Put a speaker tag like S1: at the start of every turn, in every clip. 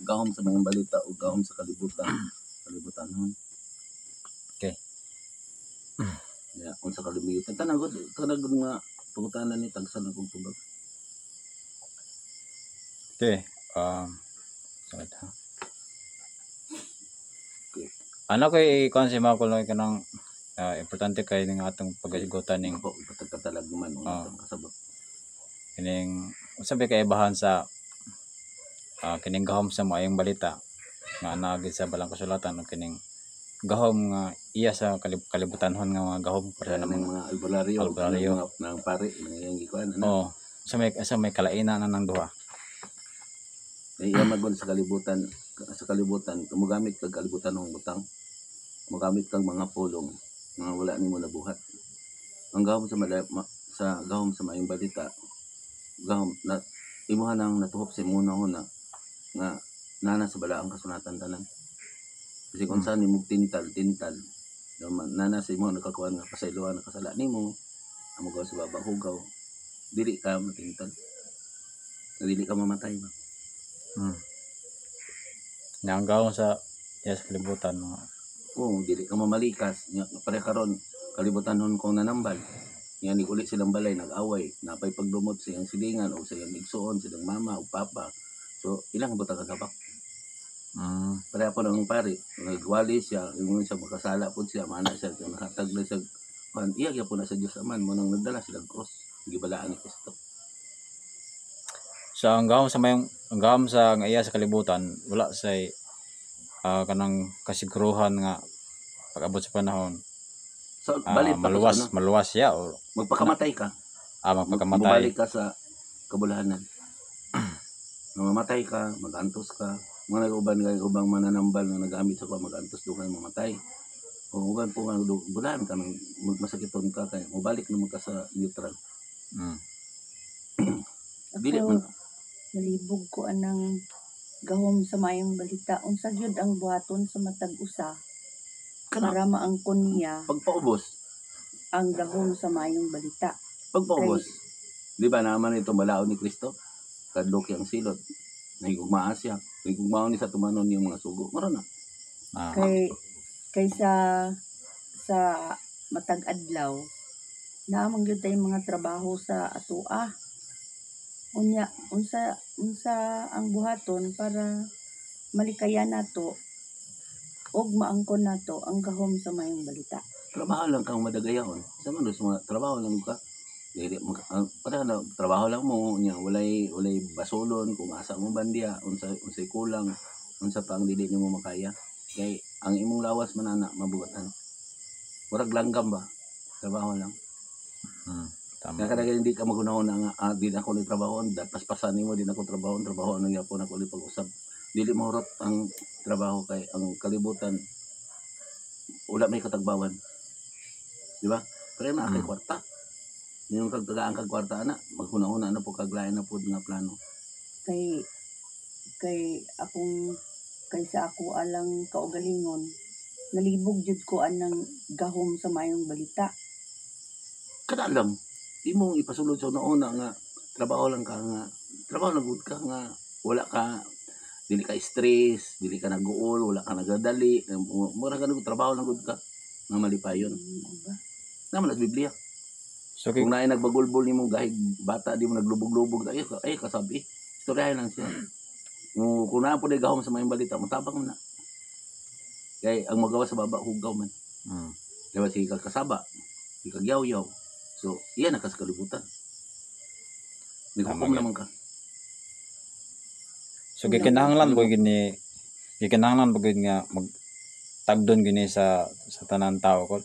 S1: gahom sa mayong balita o gahom sa kalibutan. Kalibutan hon.
S2: Okay.
S1: Ya, unsa kalibutan. Tanagod nga pangutanan ni tagsan akong tubag.
S2: Okay. Sakit ha.
S1: Okay.
S2: Ano kay ikon si Mako lang kanang importante kay ning atong pagasugutan ning
S1: Ako patagkatalag man unsa kasabot.
S2: Kining sabi kay ibahan sa kining gahom sa maayong balita nga anagid sa balang kasulatan o kining gahom nga iya sa kalibutanhon nga mga gahom para
S1: Ng mga albularyo ng pare yang gikuan
S2: ano. Sa may kalainan na ng duha.
S1: Iya magon sa kalibutan tumugamit kag kalibutan ng butang. Magamit kang mga pulong nga wala nimo nabuhat. Ang gahom sa gahom sa maayong balita gahom na imuha nang natuhop sa imuna nga nana sa balaang kasunatan tanan. Kasi kung saan nimo tintal nana sa imo nakakuan nga pasayloan nakasala nimo amo gaw sa baba hugaw dili ka matintal. Dili ka mamatay ba.
S2: Ang gahom sa kalibutan mga
S1: dili ka mamalikas nya pare karon kalibutanhon kung nanambal. Yan uli silang balay nag-away, napay pagdumot sa iyang silingan o sa iyang igsoon, silang mama o papa. So ilang buta kagabak. Pareha po ng pare, nagwali siya, yung siya makasala po siya, mana siya, nakahatag na siya, iya po na sa Diyos Aman, mo nang nagdala silang cross, gibalaan ni Kristo.
S2: So ang gahom sa iya sa kalibutan wala say kanang kasiguruhan nga pag-abot sa panahon.
S1: So balik
S2: maluwas siya o
S1: magpakamatay ka.
S2: Magpakamatay.
S1: Mabalik ka sa kabulahanan. Mamatay ka, magantos ka. Mga ubang mananambal na nagamit sa ko magantos do kay mamatay. O uban po nga bulahan ka nang masakiton ka kay mabalik naman ka sa neutral.
S3: Dili man nalibog ko anang gahom sa mayong balita unsa gyud ang buhaton sa matag usa para maangkon niya
S1: pagpaubos
S3: ang gahom sa mayong balita.
S1: Pagpaubos. Di ba naman ito balaod ni Kristo? Kadlok yang silot. Nahigugmaan siya. Nahigugmaan ni sa tumanon yung mga sugo. Maron na.
S3: Kaysa sa matag adlaw, naamang gyud tay mga trabaho sa atoa. Unya, unsa ang buhaton para malikayan nato og maangkon nato ang gahom sa mayong balita.
S1: Trabaho lang kang madagayaon. Sa man trabaho lang ka. Dili para na trabaho lang mo nya walay basolon kung asa mo bandiya unsay kulang unsa pa ang dili nimo makaya. Kay ang imong lawas man ana mabugatan. Murag langgam ba? Trabaho lang. Tama. Kaya hindi ka magunahon nga di na ako ni trabahon, paspasan nimo din ako trabaho na gyapon ako ni pag-usab. Dili mahurot ang trabaho kay ang kalibutan wala may katagbawan. Di ba? Pero na kay kwarta. Yung kagtagaan kag kwarta ana, maghuna-huna na po kaglain na po nga plano.
S3: Kaysa ako alang kaugalingon, nalibog jud ko anang gahom sa mayong balita.
S1: Kada lang imong ipasulod sa una nga trabaho lang ka nga wala ka dili ka stress, dili ka naguol, wala ka nagadali, mura ka trabaho lang gud ka nga malipayon. Naman nagbiblia. So, kung naay nagbagulbol nimo gahig bata di mo naglubog-lubog ay kasabi. Istoryahan lang siya. Kung naa po day gahom sa mayong balita, matabang na. Kay ang magawa sa baba hugaw man. Diba si kasaba, si kagyaw-yaw. So, iyan na sa kalibutan. Naghukom naman ka.
S2: So, gikinahanglan po nga magtagdon gini sa tanan tao ko.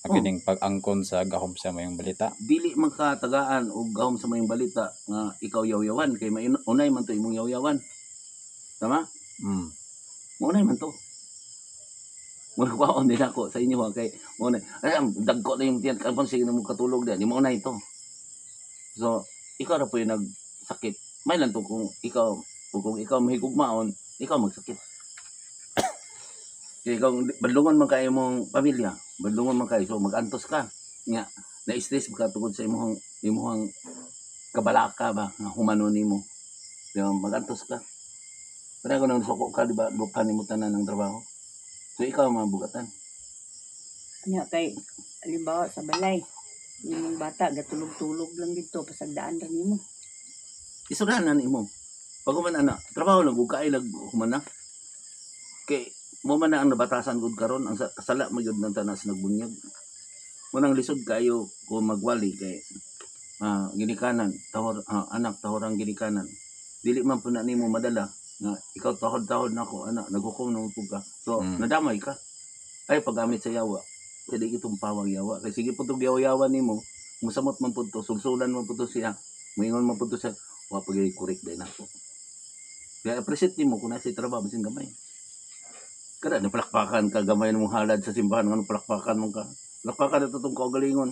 S2: Kining pag-angkon sa gahom sa mayong balita.
S1: Dili man ka tagaan og gahom sa mayong balita nga ikaw yaw-yawan kay unay man to imong yaw-yawan. Tama? Unay man to. Magkuhaon din ako sa inyo kay mo na dagko na yung tiyan kapon sige na mo katulog di mo na ito. So ikaw ra po yung nagsakit. May lang to kung ikaw mahigugmaon, ikaw magsakit. Kaya kung badlungon man kayo mong pamilya, badlungon man kayo, so mag-antos ka. Nga, na-stress ka tungkol sa imuhang kabalaka ba, nga humanon nimo. Diba, mag-antos ka. Pero ako nang suko ka, di ba, bukan mo tanan ng trabaho. So, ikaw ang mga bugatan.
S3: Anya kay halimbawa sa balay, yung bata gatulog-tulog lang dito pasagdaan ra nimo.
S1: Isuranan imo. Pag human ana, trabaho lang, kay lag humana. Kay, mo man na ang nabatasan gud karon ang sala mo yun ng tanas nagbunyag. Munang lisod kayo kung magwali kay ginikanan, anak, tahorang ginikanan. Dili man po na nimo madala nga ikaw tahod-tahod na ko anak naghukom nang ka. So nadamay ka. Ay paggamit sa yawa. Dili itong pawang yawa. Kay sige po tong yawa-yawa nimo, musamot man pud to, sulsulan man pud to siya. Moingon man pud to siya, wa pag correct din ako. Kaya appreciate nimo kung nasa trabaho bisin gamay. Kada napalakpakan ka gamay mong halad sa simbahan ngano palakpakan mo ka. Palakpakan na tong kaugalingon.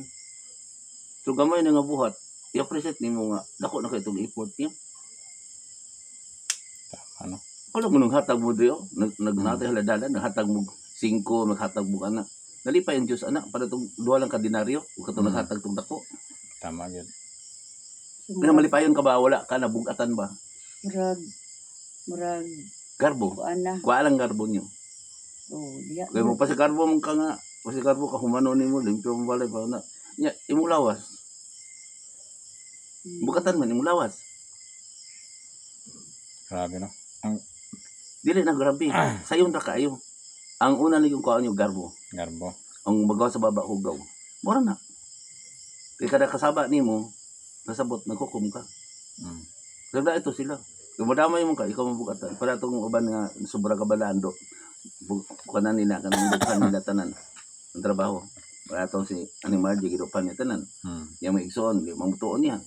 S1: So gamay na nga buhat, i-appreciate nimo nga dako na kay itong effort niya.
S2: Ano?
S1: Wala mo nung hatag mo diyo, naghatag haladalan, naghatag mo 5, naghatag mo anak. Dali pa yung Diyos anak, para itong 2 lang ka dinaryo, huwag ka itong naghatag itong dako.
S2: Tama yun.
S3: So,
S1: Kaya malipayon ka ba, wala ka, nabugatan ba?
S3: murag
S1: Garbo,
S3: kuan na.
S1: kuha lang garbo nyo.
S3: Oh, diya.
S1: Kaya mo pa si garbo mo ka nga, pa si garbo ka humano ni mo, limpyo mo balay pa na. Imong lawas, bugatan man, imong lawas.
S2: Grabe no.
S1: Dili na grabe, sayon ra kayo. Ang una niyong kuha nyo, garbo.
S2: Garbo.
S1: Ang magawa sa baba hugaw. Mura na. Kaya kada kasaba ni mo, nasabot, naghukom ka. Ganda ito sila. Kung madamay mo ka, ikaw mabukatan. Para itong uban nga, sobra kabalando. Bukanan nila, kanang bukan nila tanan. Ang trabaho. Para itong si Animal, gigirupan niya tanan. Yang may igsoon, mamutuon niya.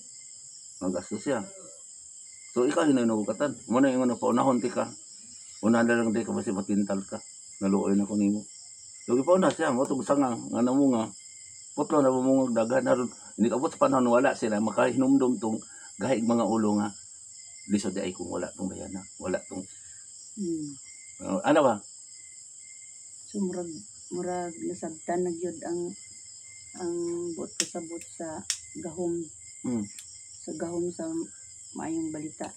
S1: Magastos siya. So, ikaw yun ang nabukatan. Muna yung ano, paunahon ti ka. Unahan na lang di ka kasi matintal ka. Naluoy na ko nimo. So, ipauna siya. Mo itong sangang, nga na mo nga. Putlo na mumungog dagan na ron. Hindi ka sa panahon wala sila. Makahinumdum tong gahig mga ulo nga. Lisod ay kung wala tong bayana. Wala tong... ano ba?
S3: So murag nasabtan na gyud ang buot kasabot sa gahom. Sa gahom sa maayong balita.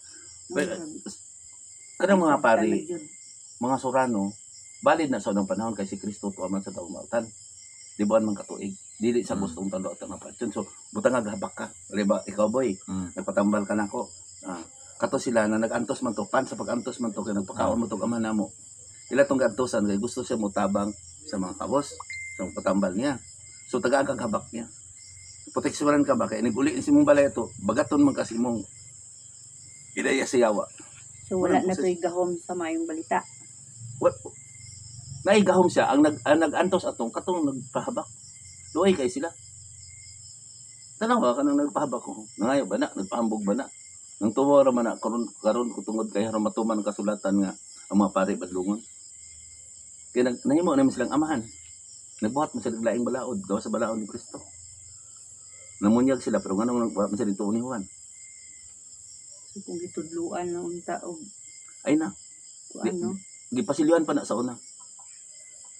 S1: Kanang mga pari, mga surano, balid na sa unang panahon kay si Kristo tuaman sa taong mautan. Di ba man katuig? Dili sa gustong talo at napatyon. So, butang nga gahabak ka. Diba, ikaw boy, nagpatambal ka na ako. Kato sila na nag-antos man to, pan sa pag-antos man to, kaya nagpakaon mo to ama na mo. Ila tong gantosan, kaya gusto siya mo tabang sa mga kabos, sa mga patambal niya. So, tagaan kang habak niya. Proteksyonan ka ba? Kaya nag-uli si mong balay ito, bagaton man kasi mong idaya sa yawa.
S3: So, wala na to'y gahom sa maayong balita.
S1: Naigahom siya, ang nag-antos atong, katong nagpahabak. Luay kay sila. Tanawa ka nang nagpahabak ko. Nangayo ba na? Nagpahambog ba na? Nang tumora man na, karon ko tungod kay haramatuman kasulatan nga ang mga pari badlungon. Kaya nahimo namin silang amahan. Nagbuhat mo sila laing balaod, gawa sa balaod ni Kristo. Namunyag sila, pero nga nang nagbuhat mo sila ito ni Juan.
S3: So, kung gitudluan na unta o
S1: Ay na.
S3: ano?
S1: Gipasilyuan pa na sa una.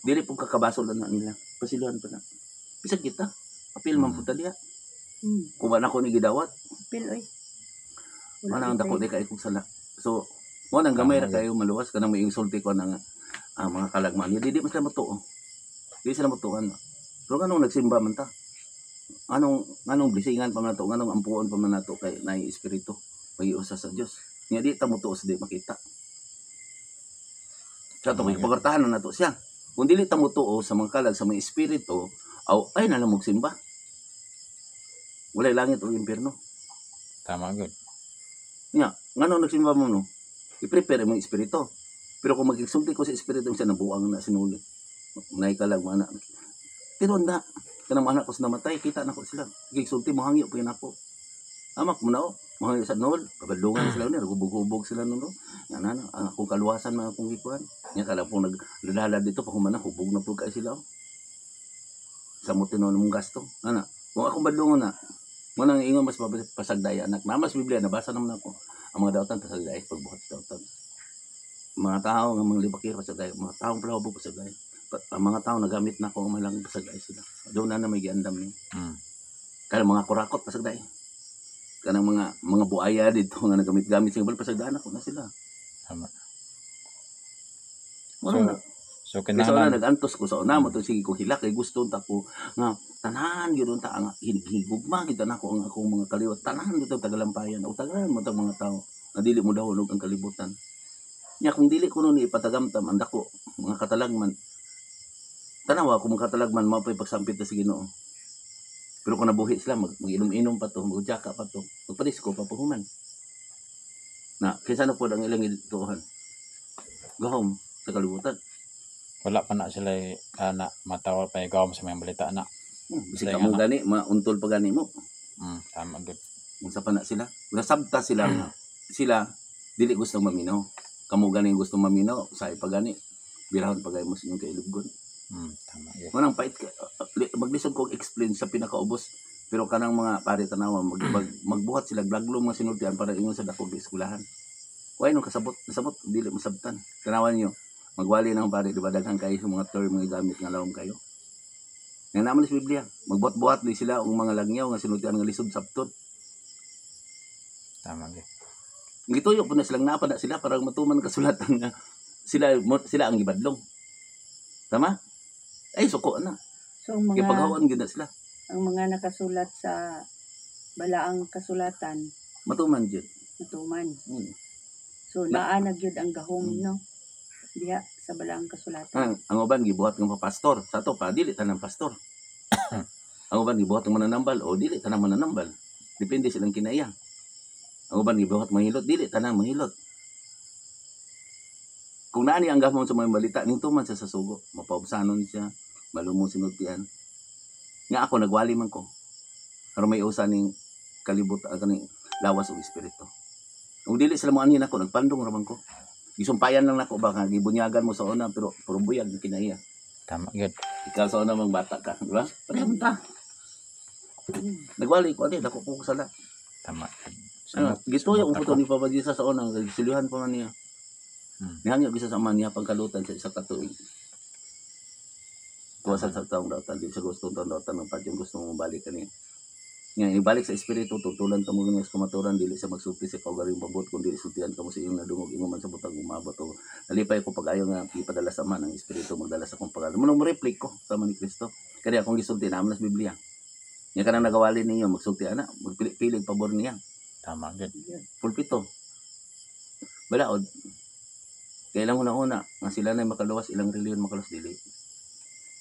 S1: Dili po kakabasol na nila. Pasilyuan pa na. Bisag kita. Apil man po taliya. Kung ba na ko ni gidawat.
S3: Apil oy.
S1: Manang dako di kay kung sala. So, mo nang gamay ra kayo maluwas kanang may insulti ko nang mga kalagman. Di man sila matuo. Di sila matuan. Pero kanong nagsimba man ta. Anong blisingan pa man nato, anong ampuon pa man nato kay naay espiritu pag-iusa sa Dios. Nya di ta mutuo sa di makita. Sa to may pagartahan na nato siya. Kung dili ta mutuo sa mga kalag sa mga espiritu, ay nalamog simba. Walay langit o impyerno.
S2: Tama gud.
S1: Nya, ngano nagsimba mo no? I-prepare mo yung espiritu. Pero kung magigsulti ko sa espiritu siya nabuang na sinuli. Naikalag mo anak. Pero na, kanang anak ko sa namatay, kita na ko sila. Gigsulti mo hangyo po yun ako. Amak mo na o. Mga sa nol, kabadlungan sila niya, nagubog-ubog sila nun. Yan na, akong kaluwasan mga akong ikuan. Yan kala po naglalala dito, pahuman na, hubog na po kayo sila. Sa mutino ng gasto. Ano, kung akong badlungan na, manang ingon mas pasagdaya anak. Namas Biblia, nabasa naman ako. Ang mga dautan, pasagdaya, pagbuhat sa dautan. Mga tao, ang mga libakir, pasagdaya. Mga taong palahubog, pasagdaya. Ang mga tao, nagamit na ako, ang malang pasagdaya sila. Doon na may giandam niyo. Kaya mga kurakot, pasagdaya. Kanang mga buaya dito nga nagamit-gamit sing pasagdaan ako na sila.
S2: Tama.
S1: Muna na.
S2: So
S1: Kaya sa una
S2: kinahanglan
S1: nagantos ko sa una mo to sige ko hila kay gusto ta ko nga tanan gyud ta ang higugma kita nako ang akong mga kaliwat tanan dito tagalampayan o tagalan mo tag mga tao na dili mo dahulog ang kalibutan. Nya kung dili ko nun ipatagamtam ang dako mga katalagman tanawa kung mga katalagman mao pay pagsampit sa Ginoo. Pero kung nabuhi sila mag-inom-inom pa to, magjaka pa to, magpadisko pa puhuman. Na kaysa na po ang ilang ituhan. Gahom sa kalibutan.
S2: wala pa na sila na matawal pa ikaw sa mga balita na.
S1: Bisig
S2: Kaya
S1: ka mong
S2: nga.
S1: gani, mauntol pa gani mo.
S2: Tama gud.
S1: Unsa pa na sila? Nasabta sila nga. Sila dili gusto maminaw. Kamo gani gusto maminaw, sa ipagani. Birahon pagay mo sa inyong kailubgon.
S2: Tama gud.
S1: Manang pait ka. Maglisod kong explain sa pinakaubos. Pero kanang mga pare tanawa magbuhat sila glaglong mga sinultian para ingon sa dakog eskwelahan. Why nung nasabot dili masabtan. Tanawan niyo. Magwali ng pare, di ba daghang kayo sa mga term mga gamit nga lawom kayo. Nga naman sa Biblia, magbuhat-buhat di sila ang mga langyaw nga sinultian nga lisod sabton.
S2: Tama gud.
S1: Gituyo po na silang napa na sila para matuman kasulatan nga sila ang gibadlong. Tama? Ay suko na.
S3: So ang
S1: Kaya
S3: mga
S1: paghawan gyud na sila.
S3: ang mga nakasulat sa balaang kasulatan
S1: Matuman gyud.
S3: natuman. So
S1: Na-
S3: naa na gyud ang gahom no. Diha sa balaang kasulatan.
S1: Ang uban gibuhat ng pastor. Sa to pa dili tanang pastor. Ang uban gibuhat ng mananambal o dili tanang mananambal. Depende silang kinaya. Ang uban gibuhat mahilot dili tanang mahilot. Kung naani ang gahom sa mga balita ning tuman sa sugo, mapaubsanon siya, malumong sinultian. Nga ako nagwali man ko. Pero may usa ning kalibot kaning lawas og espiritu. Kung dili sila mo ani nako nagpandong ra man ko. Gisumpayan lang nako baka gibunyagan mo sa una pero buyag ang kinaiya.
S2: Tama gud.
S1: Ikaw sa una mang bata ka, di ba? Pareho ta. Nagwali ko ani dako ko sala.
S2: Tama.
S1: Gituyo
S2: sumot
S1: ko
S2: ako.
S1: to ni Papa Jesus sa una, silihan pa man niya. Nihangyo gisa sa man niya pagkalutan sa isa ka tuig. Tuwasan sa taong daw di sa gusto taong daw ng padyon gusto mo balik kani. Nga ibalik sa espiritu tutulan ta mo nga sa kamaturan dili sa magsulti sa kaugaling pabot kun dili sultihan kamo sa iyong nadungog ingon man sa butang umabot o nalipay ko pag ayo nga ipadala sa man ang espiritu magdala sa akong pagdala mo replik ko tama ni Kristo kaya akong gisulti na sa Biblia nya kanang nagawali ninyo magsulti ana magpili pabor niya
S2: Tama gud.
S1: pulpito balaod kailang una nga sila na makaluwas ilang reliyon makaluwas dili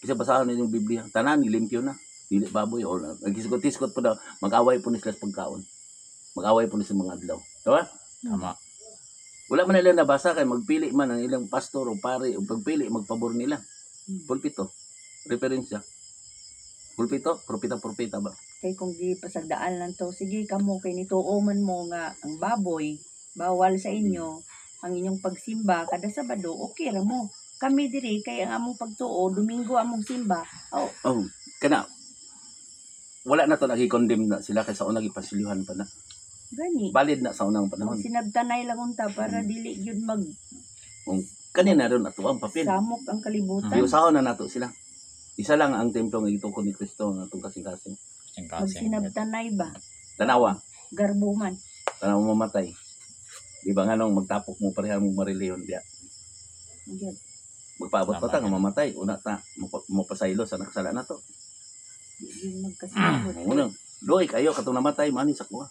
S1: isa basahan ninyong Biblia tanan limpyo na dili baboy o nagisgot-isgot po daw mag-away po ni sila sa pagkaon mag-away po ni sa mga adlaw diba?
S2: Tama.
S1: Wala man nila nabasa kay magpili man ang ilang pastor o pare o pagpili magpabor nila pulpito referensya pulpito propita ba
S3: Kay kung di pasagdaan lang to, sige kamo kay nituo man mo nga ang baboy bawal sa inyo ang inyong pagsimba kada Sabado, okay ra mo. Kami diri kay ang among pagtuo Domingo among simba. Oh,
S1: oh kana wala na to nagi-condemn na sila kay sa unang ipasilihan pa na
S3: gani.
S1: valid na sa unang
S3: Ang
S1: panahon
S3: sinabtanay lang unta para dili gyud mag
S1: kanina ron ato ang papel
S3: samok ang kalibutan.
S1: Usahon na nato sila isa lang ang templo nga gitukod ni Kristo nga atong kasing-kasing
S2: Kasing-kasing.
S3: Magsinabtanay ba?
S1: tanawa
S3: Garbo man.
S1: tanawa mamatay di ba nga nung magtapok mo pareha mong mariliyon diya
S3: Gyud.
S1: magpaabot pa ta nga
S2: Tama.
S1: mamatay una ta mapasaylo sa nakasala na to
S3: Di yun magkasabot.
S1: unang doy kayo katong namatay mani sa kuha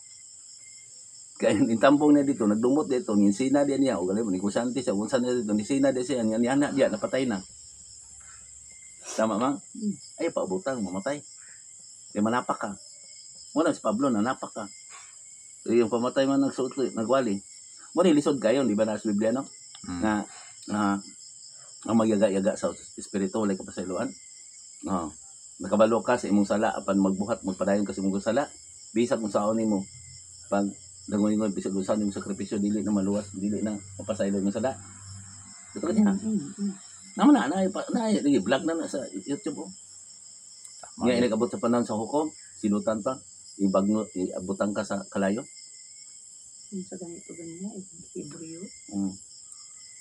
S1: kaya intambong niya dito nagdumot dito ninsina diya niya o galing ni kusanti siya unsan niya dito nisina diya siya ni anak diya napatay na tama mang ay paabutang mamatay kaya manapak ka muna si Pablo nanapak ka yung pamatay man nagwali mo ni lisod kayo di ba na sa Biblia no nga ang magyaga-yaga sa espiritu wala ka pasayloan nakabalo ka sa imong sala apan magbuhat magpadayon ka sa imong sala bisag kung saon nimo pag dangon-ingon bisag kung saon nimo sakripisyo dili na maluwas dili na mapasaylo imong sala ito kanya naman na vlog na sa YouTube oh.
S2: Tama.
S1: Nga inagabot sa panahon sa hukom sinutan pa ibagno iabutang ka sa kalayo
S3: Sa ganito Hebreo.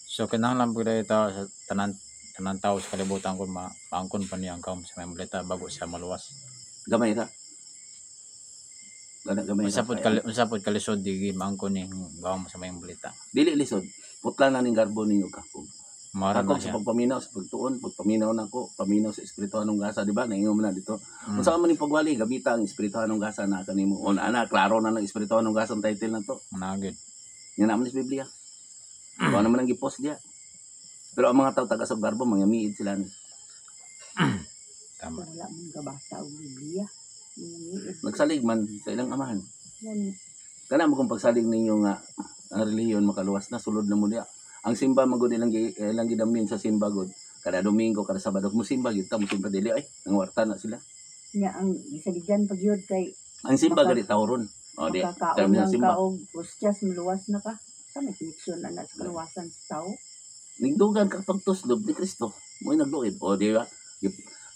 S2: So kinahanglan pud ito sa tanan tao sa kalibutan kun maangkon pa niya ang kaum sa mga balita bago siya maluwas.
S1: gamay ra gamay ra
S2: Unsa pud kalisod di maangkon ni kaum sa mga balita.
S1: dili lisod putla na ning garbo ninyo ka
S2: Mara
S1: Ako
S2: na
S1: sa
S2: siya.
S1: pagpaminaw sa pagtuon, pagpaminaw nako, paminaw sa espirituhanong gasa, di ba? Naingon mo na dito.
S2: Mm.
S1: Unsa man ni pagwali gabita ang espirituhanong gasa na kanimo. O ana klaro na ng espirituhanong gasa ang title na to.
S2: Managid.
S1: Nga naman sa Biblia. Kung ano man ang gipost diya. Pero ang mga tao taga sa Garbo mga miid sila ni.
S2: Tama.
S3: Wala mong gabasa o Biblia. Mga
S1: Nagsalig man sa ilang amahan.
S3: yan.
S1: Kana mo kung pagsalig ninyo nga ang relihiyon makaluwas na sulod na mo diya. Ang simba magud ilang gidamin sa simba gud. Kada Domingo, kada Sabado mo simba gid ta mo simba dili ay nangwarta na sila.
S3: Nya ang gisaligyan pag yun kay
S1: Ang simba
S3: Baka-
S1: gadi tawron. O di.
S3: makakaon
S1: Termi ng
S3: lang
S1: simba.
S3: ka og ustyas maluwas na ka. Sa may koneksyon na sa kaluwasan sa tao.
S1: Nigdugan ka pagtuslob ni Kristo. Mo'y nagluib. O di ba?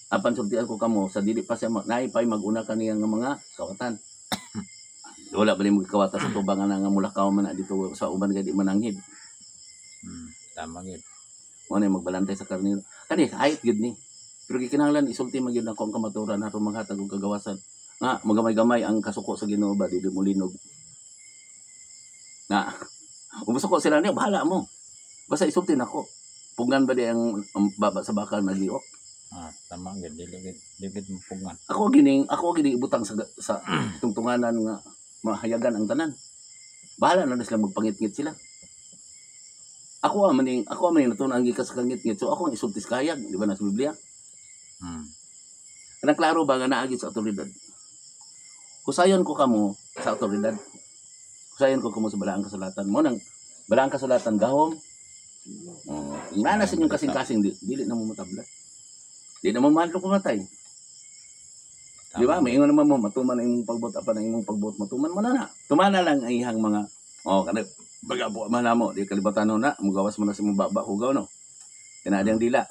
S1: Apan sultian ko kamo sa dili pa siya naipay maguna kaniya nga mga kawatan. Wala ba ni mo kawata sa tubangan nga mulakaw man na dito sa uban gadi mananghid.
S2: Tama gid.
S1: Mo na magbalantay sa karnero. Kani ayat gid ni. Pero gikinahanglan isulti man gyud na kung kamaturan aron maghatag og kagawasan. Nga magamay-gamay ang kasuko sa Ginoo ba dili mo linog. Na umusuko sila niya bahala mo. Basta isulti nako. Pugan ba di ang baba sa bakal nagiok?
S2: Tama gid. Dili gid mupungan.
S1: Ako gining ibutang sa tungtunganan nga mahayagan ang tanan. Bahala na sila magpangit-ngit sila. Ako maning natunan ang gikas sa ngit-ngit. So ako ang isulti sa kahayag, di ba na sa Biblia? Kanang klaro ba nga naagi sa otoridad? Kusayon ko kamo sa otoridad. Kusayon ko kamo sa balaang kasulatan. Mo nang balaang kasulatan gahom. Ingana sa inyong kasing-kasing dili na mo matabla. Di na mo mahal ko matay. Di ba? May ingon naman mo, matuman ang imong pagbot, apan ang imong pagbot, matuman mo na. Tumana lang ang ihang mga, kada, baga po man mo, di kalibatan na, mugawas mo na sa imong baba, hugaw no. Kinadi ang dila.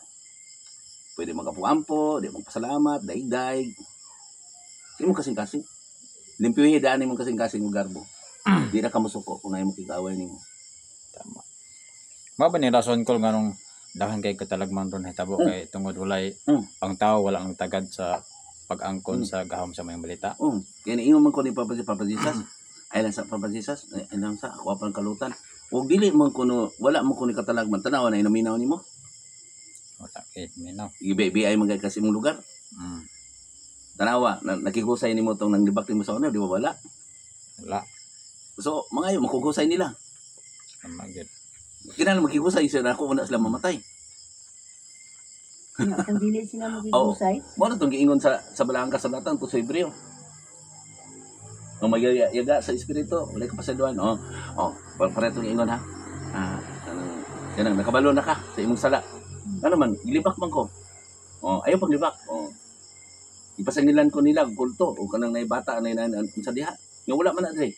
S1: Pwede magkapuampo, di magpasalamat, daig-daig. Di mo kasing-kasing. Limpiyuhin daan mo kasing-kasing ng garbo. Di na kamusuko kung na mo kikaway ni mo.
S2: Tama. Maba ni rason ko nga nung dahan kay katalagman ron hitabo kay tungod walay ang tao wala ang tagad sa pag-angkon sa gahom sa mayong balita.
S1: Kaya niingon man ko ni Papa Jesus. Ay lang sa Papa Jesus, ay lang sa ako apang kalutan. Huwag dili man ko no, wala mo ko ni katalagman. Tanawa na inaminaw ni mo.
S2: Wala kay minaw.
S1: Ibe ay magay kasi mong lugar. Tanawa, nakihusay ni mo itong nanglibak ni mo sa una, di ba wala?
S2: Wala.
S1: So, mga yun, makuhusay nila.
S2: Tama gid.
S1: Kinala maghihusay sila na ako, una sila mamatay.
S3: Nya kung dili sila magigusay,
S1: Mo na itong giingon sa balaang kasulatan, to sa Hebreo. Kung magyaga sa espiritu, wala ka pasaduan. Para itong giingon ha. Yan ang nakabalo na ka sa imong sala. Ano man, ilibak man ko. Ayaw pang libak. Ipasangilan ko nila, kulto, o kanang naibata, sa diha. Nga wala man na dre.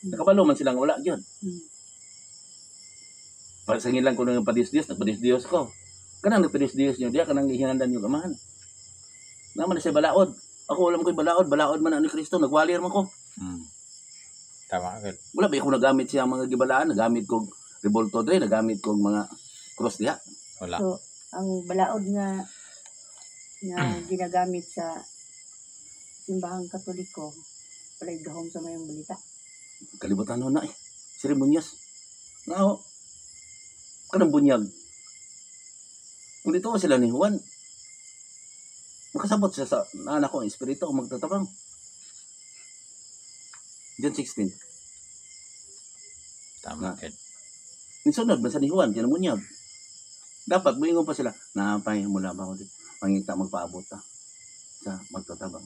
S1: Nakabalo man silang wala yun. Pasangilan ko ng padis-dios, nagpadis-dios ko. Kanang nagpadis-dios nyo diya, kanang ihinandan nyo kamahan. Naman na siya balaod. Ako alam ko'y balaod man na ni Kristo, nagwalir man ko.
S2: Tama gid.
S1: Wala ba ako nagamit siya mga gibalaan, nagamit kong revolto dre, nagamit kong mga cross diha.
S2: Wala.
S3: so ang balaod nga ginagamit sa simbahang Katoliko palay gahom sa mayong balita.
S1: Kalibutan ho na seremonyas. Nga kanang bunyag. Kung dito sila ni Juan, makasabot siya sa anak ko, ang espiritu kung magtatabang. John 16.
S2: Tama gid.
S1: Nisunod ba sa ni Juan, dyan ang bunyag. Dapat, buingon pa sila, napay mula ba ako dito. Pangita magpaabot ta sa magtatabang.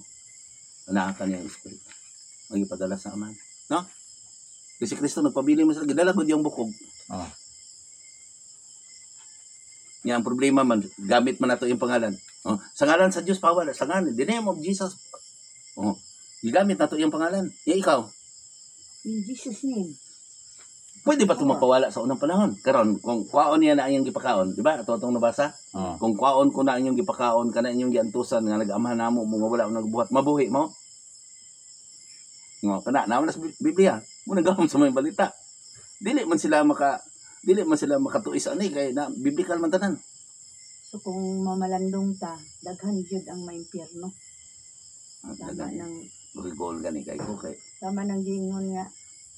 S1: Naakan niya ang espiritu. Magipadala sa aman. No? Kasi Kristo nagpabili mo sila, gidala ko yung bukog. Nga ang problema man, gamit man nato yung pangalan. Sa ngalan sa Diyos, pawala. Sa ngalan, the name of Jesus. Gigamit nato yung pangalan. Ikaw,
S3: In Jesus name.
S1: pwede ba ito mapawala sa unang panahon? Karon kung kwaon niya na ang iyong gipakaon, di ba? Ito itong nabasa. Kung kwaon ko na ang iyong gipakaon, kana inyong giantusan, nga nag-amahan namo, mga wala nagbuhat, mabuhi mo. Kana, naman na sa Biblia. Muna gawin sa mga balita. Dili man sila makatuis ani kay na biblikal man tanan.
S3: So kung mamalandong ta, daghan jud ang maimpyerno. Tama nang
S1: Gol gani kay ko kay.
S3: giingon nga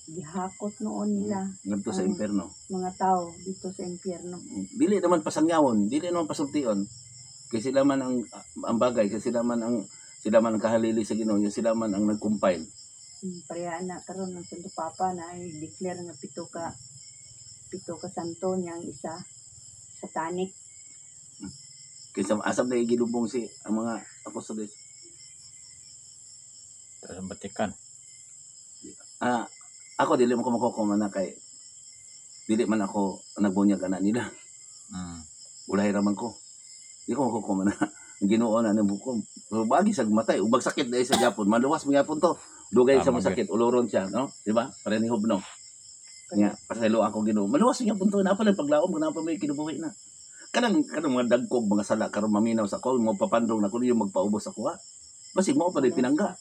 S3: gihakot noon nila
S1: Ngadto sa impierno.
S3: mga tao dito sa impyerno.
S1: Dili naman pasangyawon, dili naman pasultion. Kay sila man ang bagay, kay sila man ang kahalili sa Ginoo, sila man ang nag-compile.
S3: Pareha na karon ng Santo Papa na i-declare nga pito ka santo niya ang isa satanic.
S1: Kaysa asab na igilubong ang mga apostoles.
S2: Sa Vatican.
S1: Ako dili man ko makukumana kay dili man ako nagbunyag ana nila. Ulay raman ko. Di ko makukumana. Ang Ginoo na bukom. Bagi sa matay, ubag sakit dahil sa Japon. Maluwas mo yapon to. Dugay sa masakit, uloron siya, no? Di ba? Para ni Hubno. Nga, pasaylo ako Ginoo. Maluwas mo yapon to. Napa lang paglaom, napa may kinubuhi na. Kanang mga dagkog, mga sala, karon maminaw sa ko, mo papandong na ko yung magpaubos ako, ha? Basig mo pa rin pinangga.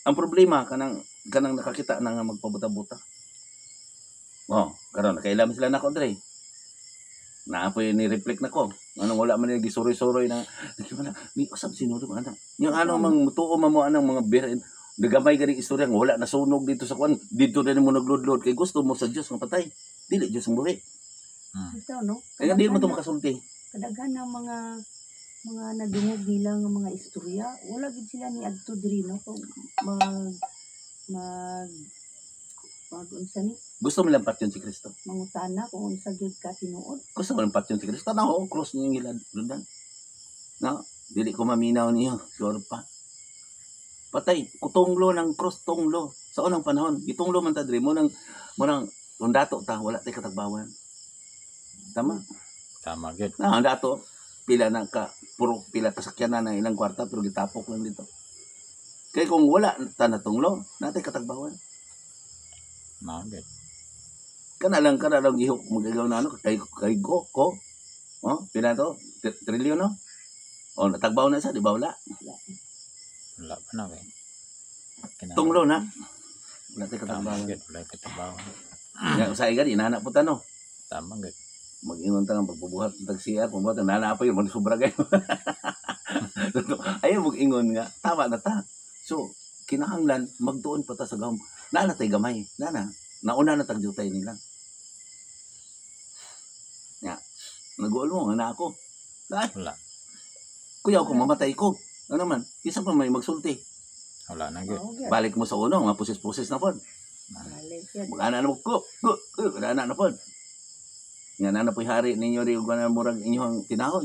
S1: Ang problema, kanang nakakita na nga magpabuta-buta. Karon nakailam sila na ko, Dre. Naapoy ni-reflect na ko. Anong wala man yung gisuroy-suroy na, may usap sinuro mo, anak. Yung mang mutuo mo anang mga birin, nagamay ka rin istorya, wala na sunog dito sa kwan, dito na mo naglod-lod, kay gusto mo sa Diyos ng patay. Dili, Diyos ang buhi.
S3: Ito, no?
S1: Kaya di mo ito makasulti.
S3: Kadaghan ng mga nadungog nila nga mga istorya, wala gid sila ni adto diri, no? Kung unsa ni
S1: Gusto mo lampat yun si Kristo.
S3: mangutana kung unsa gyud ka tinuod.
S1: Gusto mo lampat yun si Kristo. Tanaw, cross niya yung hilad. Lundan. No? Dili ko maminaw niyo. Sure pa. Patay. Kutunglo ng cross tunglo. Sa unang panahon. Itunglo man ta diri. Munang dato ta. Wala tayo katagbawan. Tama?
S2: Tama, good.
S1: Ang dato. Pila kasakyanan na ilang kwarta. Pero gitapok lang dito. Kaya kung wala ta natunglo, natay katagbawan.
S2: Good.
S1: Kana lang gihok magagaw na kay ko. Pila to? Trilyon, no? Natagbaw na sa, di ba wala?
S2: Wala pa na, eh.
S1: Tunglo na. Wala tayo
S2: Tama,
S1: katagbawan.
S2: good. Wala katabawon.
S1: Sa igan, inahanap po ta, no?
S2: Tama, good.
S1: Mag-ingon ta ng pagbubuhat ng tagsiya, kung ba, nana pa yun, magsubra kayo. Ayaw mag-ingon nga, tama na ta. So, kinahanglan, magtuon pa ta sa gahom. Nana tayo gamay. Nauna na tagjutay nila. Nag-uol mo, nga na ako.
S2: Wala.
S1: Kuya ako, mamatay ko. Ano man, isa pa may magsulti.
S2: Wala na, good.
S1: Balik mo sa uno, mga pusis-pusis na po.
S3: Balik yan.
S1: Mag-ana na mo ko. Mag-ana na po. Nga na po hari ninyo rin kung na murag inyong tinahon.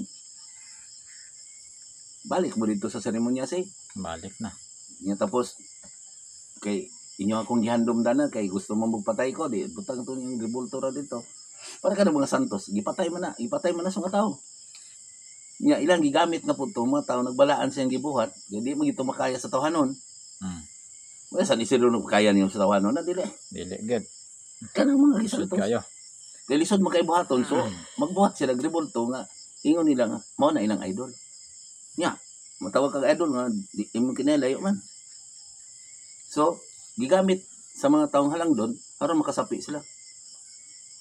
S1: Balik mo dito sa seremonya say.
S2: Balik na.
S1: Nga tapos, kay inyo akong gihandom dana, kay gusto mo magpatay ko, di butang ito yung ribultura dito. Para ka ng mga santos, ipatay mo na sa mga tao. Nga ilang gigamit na po ito, mga tao, nagbalaan siyang gibuhat, hindi mo ito makaya sa tawanon. Wala saan isiro kaya niyo sa tawanon na dili.
S2: Dili, good.
S1: Kanang mga
S2: Lisod
S1: gisantos.
S2: kayo.
S1: Kaya lisod mo kay buhaton, so magbuhat sila, gribulto nga, ingon nila nga, mao na ilang idol. Nga, matawag kag idol nga, di mo kinalayo man. So, gigamit sa mga taong halang doon, para makasapi sila.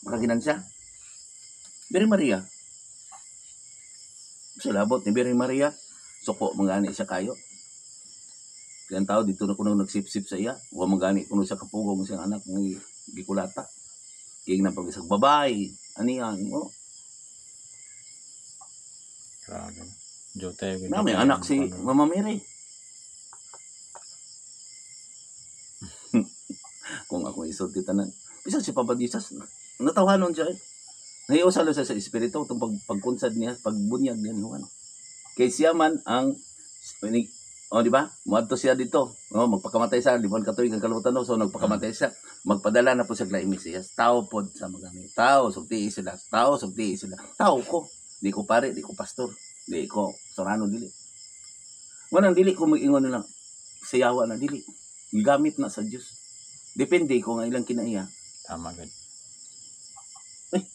S1: Makaginansya. Birhen Maria. So, labot ni Birhen Maria, suko mangani siya kayo. Kaya ang tao, dito na kuno nagsip-sip sa iya, huwag mangani kuno siya kapugong siyang anak, ng gikulata. Kaya na pag-isang babae, aniyan,
S2: Grabe. Jote, good.
S1: na may anak si Mama Mary. Kung ako isulti tanan. Bisa si Papa Jesus, natawanon siya eh. Naiusalo siya sa espiritu itong pagkunsad niya, pagbunyag niya ni Juan. Kay siya man ang, di ba? Muadto siya dito. Magpakamatay siya, di ba katuig ang kalutan so nagpakamatay siya. Magpadala na po siya kay Mesiyas. Tao po sa mga tao, sugtii sila. Tao ko. Di ko pare, di ko pastor. Di ko sorano dili. Wanang dili ko mag-ingon na lang. Sayawa na dili. Gigamit na sa Diyos. Depende kung ilang kinaiya.
S2: Tama, good.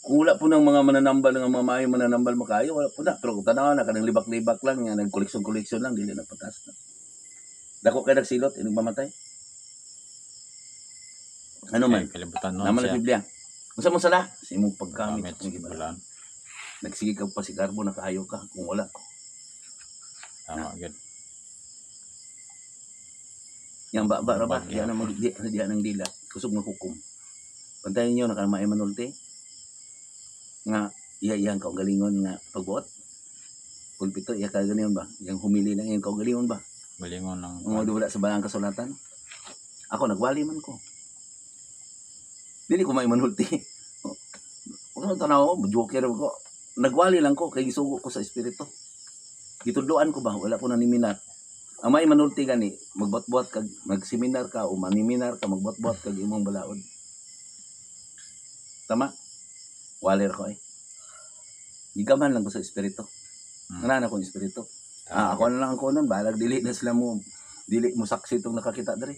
S1: Kung wala po ng mga mananambal, ng mga maayong mananambal makayo, wala po na. Pero kung tanaw na, kanang libak-libak lang, yan, nag-koleksyon lang, dili na patas na. Dako kayo nagsilot, ining mamatay. Ano man?
S2: Kalibutan nun
S1: Naman
S2: siya.
S1: ang Biblia. Kung sa mo sala, sa imong pagkamit.
S2: Gamit sa bulan.
S1: Nagsige ka pa si Garbo, nakaayo ka. Kung wala.
S2: Tama, good.
S1: Yang ba ra ba?
S2: Bagya.
S1: Diyan na diyan ng dila. Kusog ng hukom. Pantayin niyo nakamay manulti. Nga iya ka galingon nga pagbuot. Pulpito iya ka ganiyon ba? Yang humili lang yung kaugalingon ba?
S2: Galingon ng
S1: Ang wala sa balang kasulatan. Ako nagwali man ko. Dili ko may manulti. Ano tanaw, joker ko. Nagwali lang ko kay gisugo ko sa espiritu. Gitudloan ko ba wala ko naniminar. Ang may manulti gani magbot-bot kag magseminar ka o maniminar ka magbot-bot kag imong balaod. Tama? Waler ko eh. Gigaman lang ko sa espiritu. Ngana akong espiritu. Ako na lang ako nun, balag dili na sila mo saksi itong nakakita diri.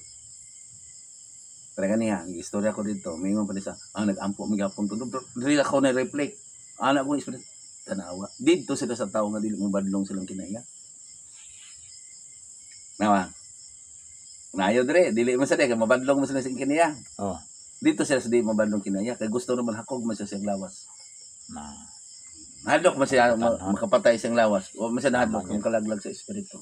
S1: Pero kaniya, istorya ko dito, mayroon pa sa, nag-ampo, magapong tunog, dili ako na-reflect. Anak ko espiritu, tanawa. Dito sila sa tao nga dili mo badlong silang kinaya. Nawa. Nayo diri, dili man sa kay mabadlong mo sila silang kinaya.
S2: Oh.
S1: Dito sila sa di mabadlong kinaya, kay gusto naman hakog man siya siyang lawas.
S2: Na.
S1: Nahadlok man siya makapatay siyang lawas. O man siya nahadlok kung kalaglag sa espiritu.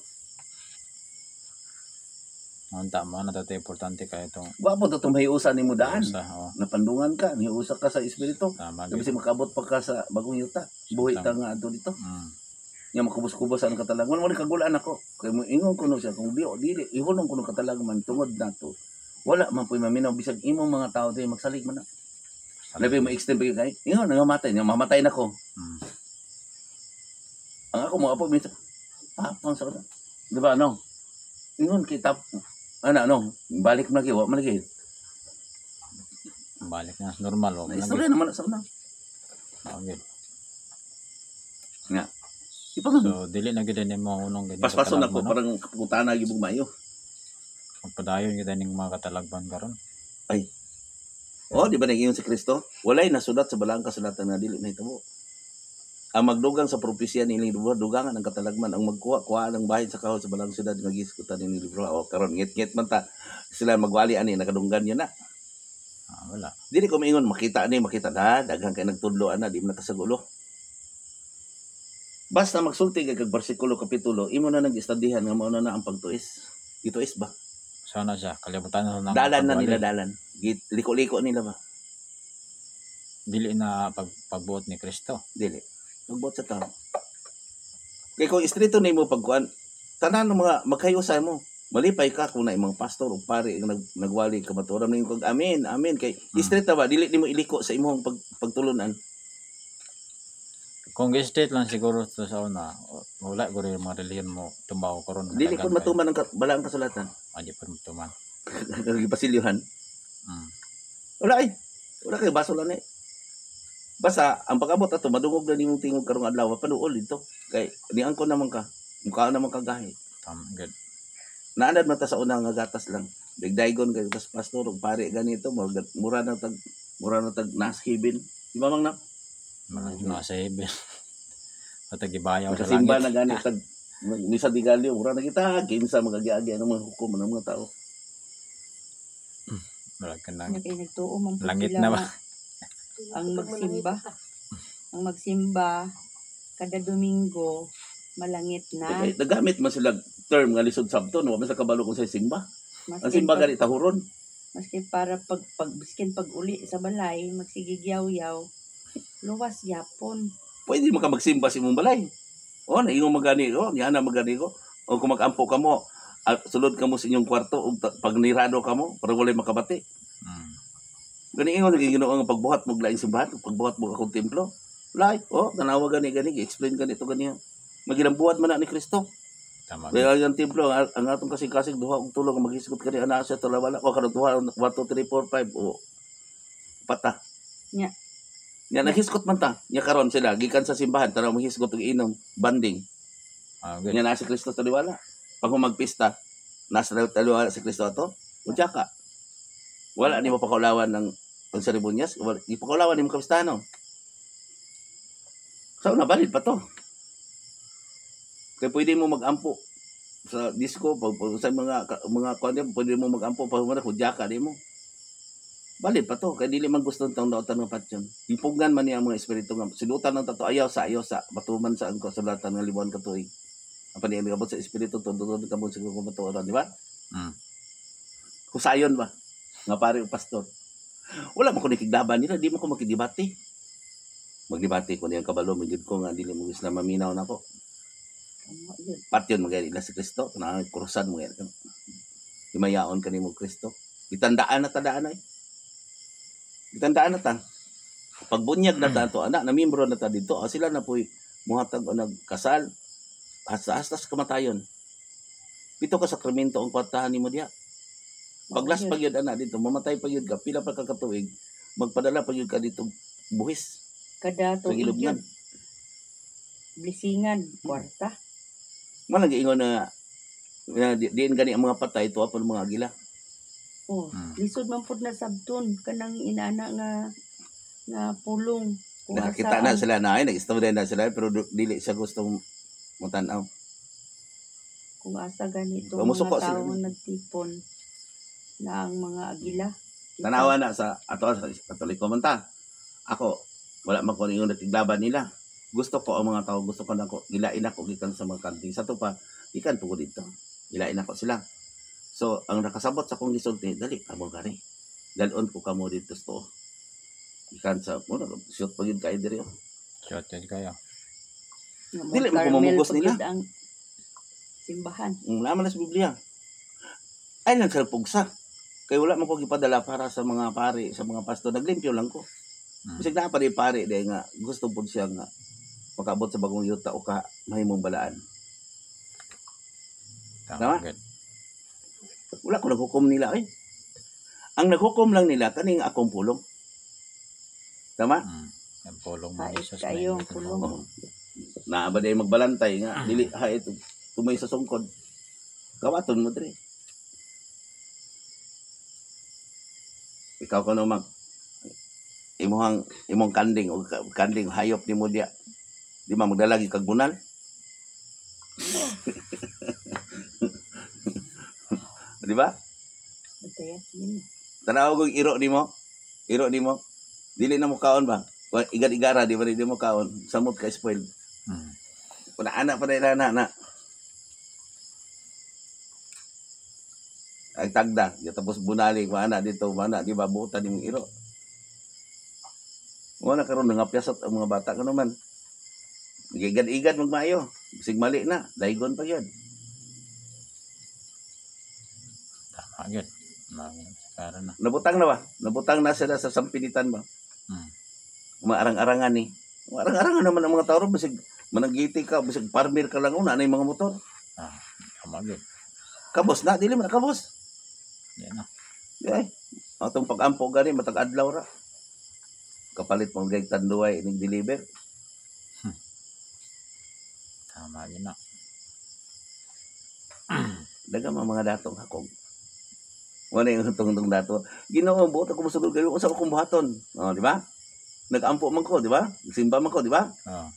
S2: Ang tama na dati importante ka itong
S1: Wapo to mahiusa ni mo daan.
S2: oh.
S1: Napandungan ka, niusa ka sa espiritu.
S2: Tama
S1: Kasi makabot pa ka sa bagong yuta. Buhi ka nga ato dito. Nga makubos-kubos ang katalag. Wala kagulaan ako. Kaya mo ingon ko no siya kung dili ihulong ko no katalag man tungod nato. Wala man po'y maminaw bisag imong mga tao din magsalig man na. Labi mo extend pa kay. Ingon nangamatay, mamatay na ko. Ang ako mo apo minsan. Pang sa kana. Di ba ano? Ingon kita balik na kiwa man lagi.
S2: Balik na normal oh.
S1: Istorya naman sa una.
S2: Okay.
S1: Nga. Ipang
S2: So dili na gid ni mo unong ganyan.
S1: paspason ako parang kaputana gibog mayo.
S2: Magpadayon kita ning mga katalagban karon.
S1: Oh, di ba nagingon si Kristo? Walay nasulat sa balang kasulatan na dili na hitabo. Ang magdugang sa propesya ni libro, dugangan ang katalagman, ang magkuha ng bahin sa kahon sa balang syudad nga giskutan ni libro. O karon ngit-ngit man ta sila magwali ani nakadunggan yun na.
S2: Wala.
S1: Dili ko maingon makita na daghang kay nagtudlo ana di man nakasagulo. Basta magsulti kag bersikulo kapitulo, imo na nag-istadihan nga mao na ang pagtuis. Gituis ba?
S2: Sana siya kalibutan na
S1: Dalan na nila dalan. Liko-liko nila ba?
S2: Dili na pagbuot ni Kristo.
S1: Dili. Magbuot sa tao. Kaya kung istrito na mo pagkuhan, tanan ng mga magkayusay mo. Malipay ka kung na imong pastor o pare nagwali ka maturam na yung kag amen, amen. Kay istrito ba, dili mo iliko sa imong pagtulunan.
S2: Kung state lang siguro to sa una, wala ko rin mga reliyon mo tumbaw karon.
S1: Dili ko matuman ang balang kasulatan.
S2: Di pa matuman.
S1: Kagipasilyuhan. Wala ay. Wala kay baso lang eh. Basta ang pag-abot ato madungog na nimong tingog karong adlaw panuol dito. Kay niang ko naman ka. Mukha naman ka gahi.
S2: Tama good.
S1: Naanad man ta sa una nga gatas lang. Daygon kay tas pastor ug pare ganito mura na tag nashibin. Di ba mang na?
S2: Nasa heaven. Patagibayaw sa
S1: Kasimba
S2: langit.
S1: na gani tag misa di galyo mura na kita kinsa magagiagi ang mga hukom ng mga tao.
S2: Wala ka na.
S3: Kaya nagtuo man po
S2: Langit
S3: sila
S2: na ba?
S3: nga ang magsimba kada Domingo malangit na.
S1: Nagamit man sila term nga lisod sabton wa man sa kabalo kung sa simba. Ang
S3: Maski
S1: simba gani tahuron.
S3: maski para biskin pag uli sa balay magsigigyaw-yaw luwas yapon.
S1: Pwede mo ka magsimba sa imong balay. O naingon magani ko, niya na magani ko. O kung magampo ka mo, sulod ka mo sa inyong kwarto ug pag nirado ka mo para walay makabati. Gani ingon lagi Ginoo nga pagbuhat mo laing simbahan, pagbuhat mo akong templo. Lay, tanawa gani explain ganito ganiya. Magilambuhat man na ni Kristo.
S2: Tama.
S1: Kaya ang templo ang atong kasing-kasing duha og tulo nga maghisgot kani ana sa tulawala o kada duha 1 2 3 4 5 o pata.
S3: Nya.
S1: Nya naghisgot man ta. Nya karon sila gikan sa simbahan tara maghisgot og inom banding.
S2: Good.
S1: Nya na si Kristo taliwala. Pag magpista, nasa taliwala si Kristo ato. Unsa ka? Wala ni mo pakulawan ng seremonyas, ipakulawan ni mo kapistano. So nabalid pa to. Kaya pwede mo magampo sa disco, sa mga kuan pwede mo magampo pag mo hudyaka di mo. Balid pa to, kaya dili man gusto tang daotan ng patyon. Ipugnan man niya ang mga espiritu nga silutan ng tato ayaw sa batuman sa ang kasulatan nga libuan katuig. Ang paniyan kabot sa espiritu tundod kabot sa kumatuoran, di ba? Husayon ba? Nga pare o pastor. Wala mo ko nakigdaban nila, di mo ko makidibati. Magdibati ko niyang kabalo, magigid ko nga, dili mo na maminaw na ko.
S3: Tama yun.
S1: Pat yun, magigid ila si Kristo, na kurusan mo yan. Himayaon ka ni mo Kristo. Itandaan na tadaan na eh. Itandaan na ta. Pagbunyag na ta to, anak, namembro na ta dito, sila na po'y muhatag o nagkasal, hasta-hasta sa kamatayon. Pito ka sakramento ang kwartahan ni mo diya. Paglas pag yun, anak, dito, mamatay pag yun ka, pila pa kakatuig, magpadala pag yun ka dito, buhis.
S3: Kada
S1: Sa
S3: tuig
S1: ilog
S3: yun.
S1: nan.
S3: Blisingan, kwarta.
S1: Malang giingon na diin gani ang mga patay, ito apon mga agila.
S3: Oh, lisod man pud na sabton kanang inana nga pulong. Kung
S1: Nakakita na sila na ay, nag-istorya na sila, pero dili siya gustong mutanaw.
S3: Kung asa ganito
S1: Kamusuko
S3: mga
S1: sila,
S3: tao
S1: no?
S3: nagtipon na ang mga agila.
S1: Tanawa na sa sa Katoliko man ta. Ako, wala man ko yung natiglaban nila. Gusto ko ang mga tao, gusto ko na ko, ilain ako gikan sa mga kanting. Sa to pa, ikan po ko dito. Ilain ako sila. So, ang nakasabot sa kong gisulti, dali, kamo gani. Dalon ko kamo dito to. Ikan sa, muna, shoot pa yun kayo diri.
S2: Short yun kayo.
S1: Dili mo kumamugos nila.
S3: Ang simbahan.
S1: Laman na sa Biblia. Ay, nagsalpugsa. Kaya wala man ko gipadala para sa mga pare, sa mga pastor. Naglimpyo lang ko. Bisig na pa rin pare, dahil nga gusto po siya nga makabot sa bagong yuta o ka mahimong balaan. Tama?
S2: Good.
S1: Wala ko naghukom nila eh. Ang naghukom lang nila, kaning akong pulong. Tama?
S2: Ang pulong mo
S3: Hait
S2: Jesus
S3: kayo,
S2: may
S3: pulong.
S1: Oo. Naaba dahil magbalantay nga, dili, hay, tumay sa sungkod. Kawaton mo dre. Ikaw ko naman, imong kanding o kanding hayop ni mo diya. Di ma magdalagi kag bunal. Di ba?
S3: Matayat yun.
S1: Tanaw ko iro nimo. Iro nimo. Dili na mo kaon ba? Igad-igara di ba di mo kaon? Samot ka spoil. Kuna anak pa dai na. Ay tagda, ya tapos bunali ko anak dito, mana di ba buta ning iro. Wala karon nangapyasat ang mga bata ko naman. Igad-igad magmayo. Bisig mali na, daygon pa yun.
S2: Tama yun. Para na.
S1: Nabutang na ba? Nabutang na sila sa sampinitan ba? Mga arang-arangan ni. Mga arang-arangan naman ang mga tao. Bisig managiti ka, bisig farmer ka lang una, na yung mga motor.
S2: Tama yun.
S1: Kabos na, dili man na kabos.
S2: Yan na.
S1: Ay, atong pag-ampo gani, matag-adlaw ra. Kapalit mo gayag tanduay, nag-deliver.
S2: Tama yun na.
S1: Daga mga datong hakog. Wala yung tungtong dato. Ginoo ang buot ako musulod kayo sa akong buhaton. Oh, di ba? Nag-ampo man ko, di ba? Simba man ko, di ba?
S2: Oo.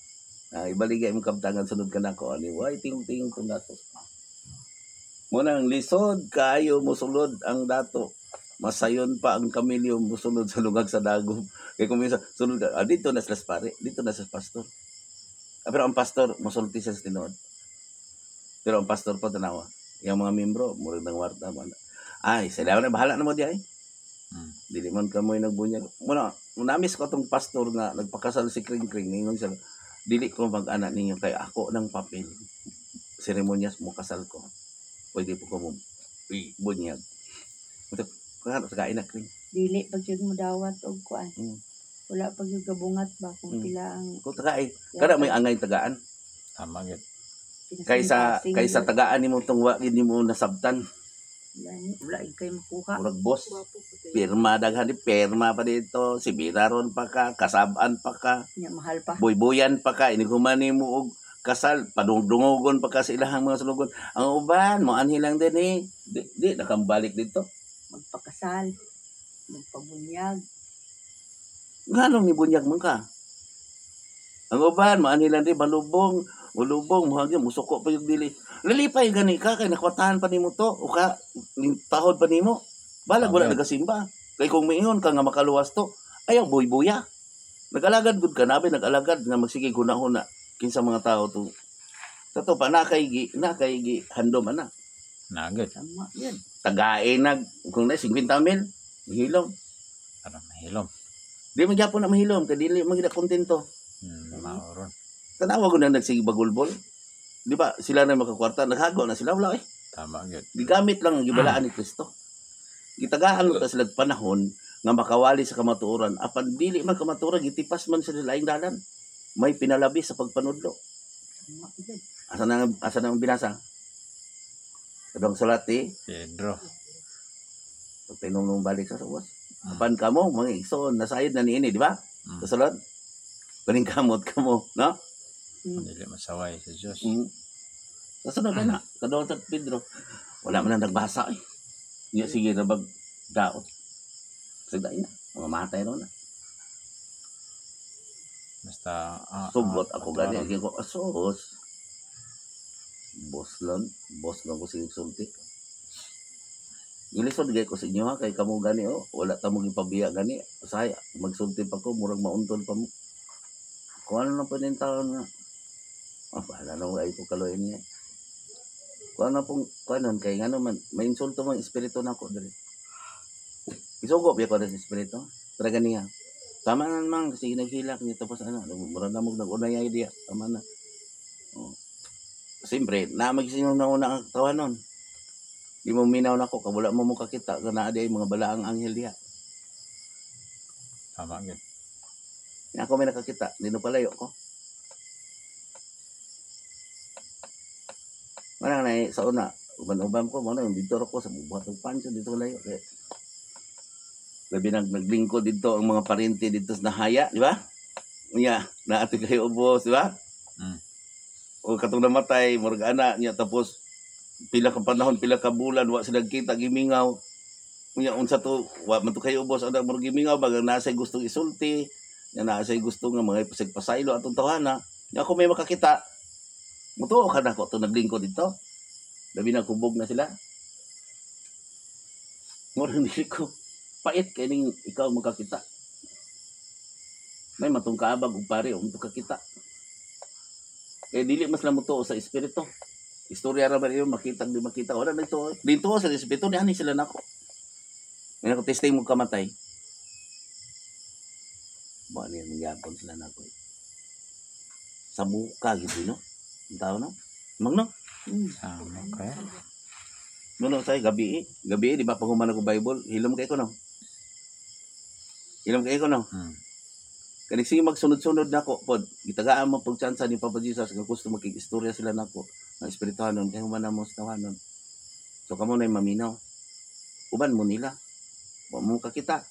S1: Ibaligay mo kabtangan sunod ka na ko. Ani, why ting-ting kung dato. Muna ang lisod, kayo musulod ang dato. Masayon pa ang kamilyo musulod sa lugag sa dagom. Kaya kung minsan, sunod ka, dito na sa pare, dito na sa pastor. Pero ang pastor, musulti siya sa tinood. Pero ang pastor po, tanawa. Yung mga membro, murag ng warta. Ay, sila na, bahala na mo di ay. Dili man ka mo'y nagbunyag. Muna, namis ko tong pastor nga, nagpakasal si Kring Kring. Ningon siya, dili ko mag-anak ninyo, kaya ako ng papel. Seremonyas mo kasal ko. Pwede po ko mo bunyag. Kaya kain na Kring.
S3: Dili pag yun mo dawat og kuan. Wala pag yung gabungat ba kung pila ang
S1: Kung tagay, kada may angay tagaan.
S2: Tama yun.
S1: Kaysa tagaan ni mo itong wagin ni mo nasabtan.
S3: Wala kay makuha.
S1: Murag boss. Pirma daghan di pirma pa dito. Sibiraron pa ka, kasabaan pa ka,
S3: Nya mahal pa.
S1: boyboyan pa ka, inigumani mo og kasal, padungdungogon pa ka sa ilahang mga sulugon. Ang uban, mo anhilang din eh. Di nakambalik dito.
S3: Magpakasal. Magpabunyag.
S1: Nganong ni bunyag man ka? Ang uban, mo anhilang din, malubong, ulubong, muhagi, musuko pa yung dili. Lalipay gani ka, kay nakwatahan pa nimo to, o ka, tahod pa nimo. Balag wala nagasimba. Kay kung maingon ka nga makaluwas to, ayaw boy-boya. Nag-alagad gud ka nabi, nag-alagad nga magsige huna-huna kinsa mga tao to. Sa to pa nakaygi handom ana.
S2: Nagad.
S3: Tama yun.
S1: Tagain kung na 50 mil, mahilom.
S2: Para mahilom.
S1: Di man gyapon na mahilom, kay dili man gid kontento.
S2: Mauron.
S1: Tanawa ko na nagsige bagulbol. Di ba sila na makakwarta, naghago na sila wala eh.
S2: Tama gyud.
S1: Gigamit lang ang gibalaan ni Kristo. Gitagaan mo ta sila panahon nga makawali sa kamatuoran. Apan dili man kamatuoran, gitipas man sa laing dalan. May pinalabi sa pagpanudlo.
S3: Tama yun.
S1: Asa na ang binasa? Kadong sulat ni
S2: Pedro.
S1: pagtinong balik sa sawas. Apan kamo mga igsoon nasayod na niini, di ba? Sa sulod. Kaning kamot kamo, no?
S2: Dili masaway sa Dios.
S1: Sa sunod na kadong sa Pedro. Wala man na nagbasa eh. Niya sige na bag daot. Sagday na. Mga matay ron na.
S2: Basta
S1: Sugot ako gani. Kaya ko, asos. Boss lang ko sige sulti. Ilisod gay ko sa inyo ha. Kay kamo gani oh. Wala ta mong ipabiya gani. Saya. Magsulti pa ko. Murag mauntol pa mo. Kung ano na po din taon nga. Pahala na mo ay ko kaloy niya. Kung ano pong kanon kay ano man. May insulto man espiritu na ako. Isugop ya ko na sa espiritu. Para ganiya. Tama na naman kasi naghilak niya tapos ano, mura na mo nag-unay idea. Tama na. Oh. Siyempre, namagising na una ang tawanon. Di mo minaw na ko, kabula mo kakita ka na ay mga balaang anghel diha.
S2: tama gyud.
S1: Nga ako may nakakita, dino palayo ko. Marang na sa una, uban-uban ko, mga dito ko sa buhat ng pancho, dito layo. Kaya, labi naglingkod dito ang mga parente dito sa Nahaya, di ba? Niya, naati kayo ubos, di ba? O katong namatay, murag ana niya tapos pila ka panahon, pila ka bulan, wa sila kita gimingaw. Niya unsa to, wa man to kayo ubos ana murag gimingaw bagang nasay gustong isulti, nya nasay gusto nga mga pasaylo atong tawhana. Nya ako may makakita. Mutuo ka na ko to naglingkod dito. Labi na kubog na sila. Murag dili ko pait kay ning ikaw makakita. May matong kaabag ug pare um kakita. Kaya dili mas lang mo to sa espiritu. Istorya ra ba yun, makita di makita. Wala na ito. Dito sa espiritu, ni ani sila nako. May ako testing mo kamatay. Ba niya magyapon sila nako. Sa buka gitu no. Ang tao no. Mang no.
S2: Tama kaya.
S1: Nuno say gabi di ba pag human ako Bible, hilom kay ko no. Hilom kay ko no. Kani sige magsunod-sunod nako pod gitagaan mo pag chance ni Papa Jesus kung gusto makikistorya sila nako ng espirituhanon kay human mo sa tawanon. So kamo na maminaw. Uban mo nila. Wa mo kakita.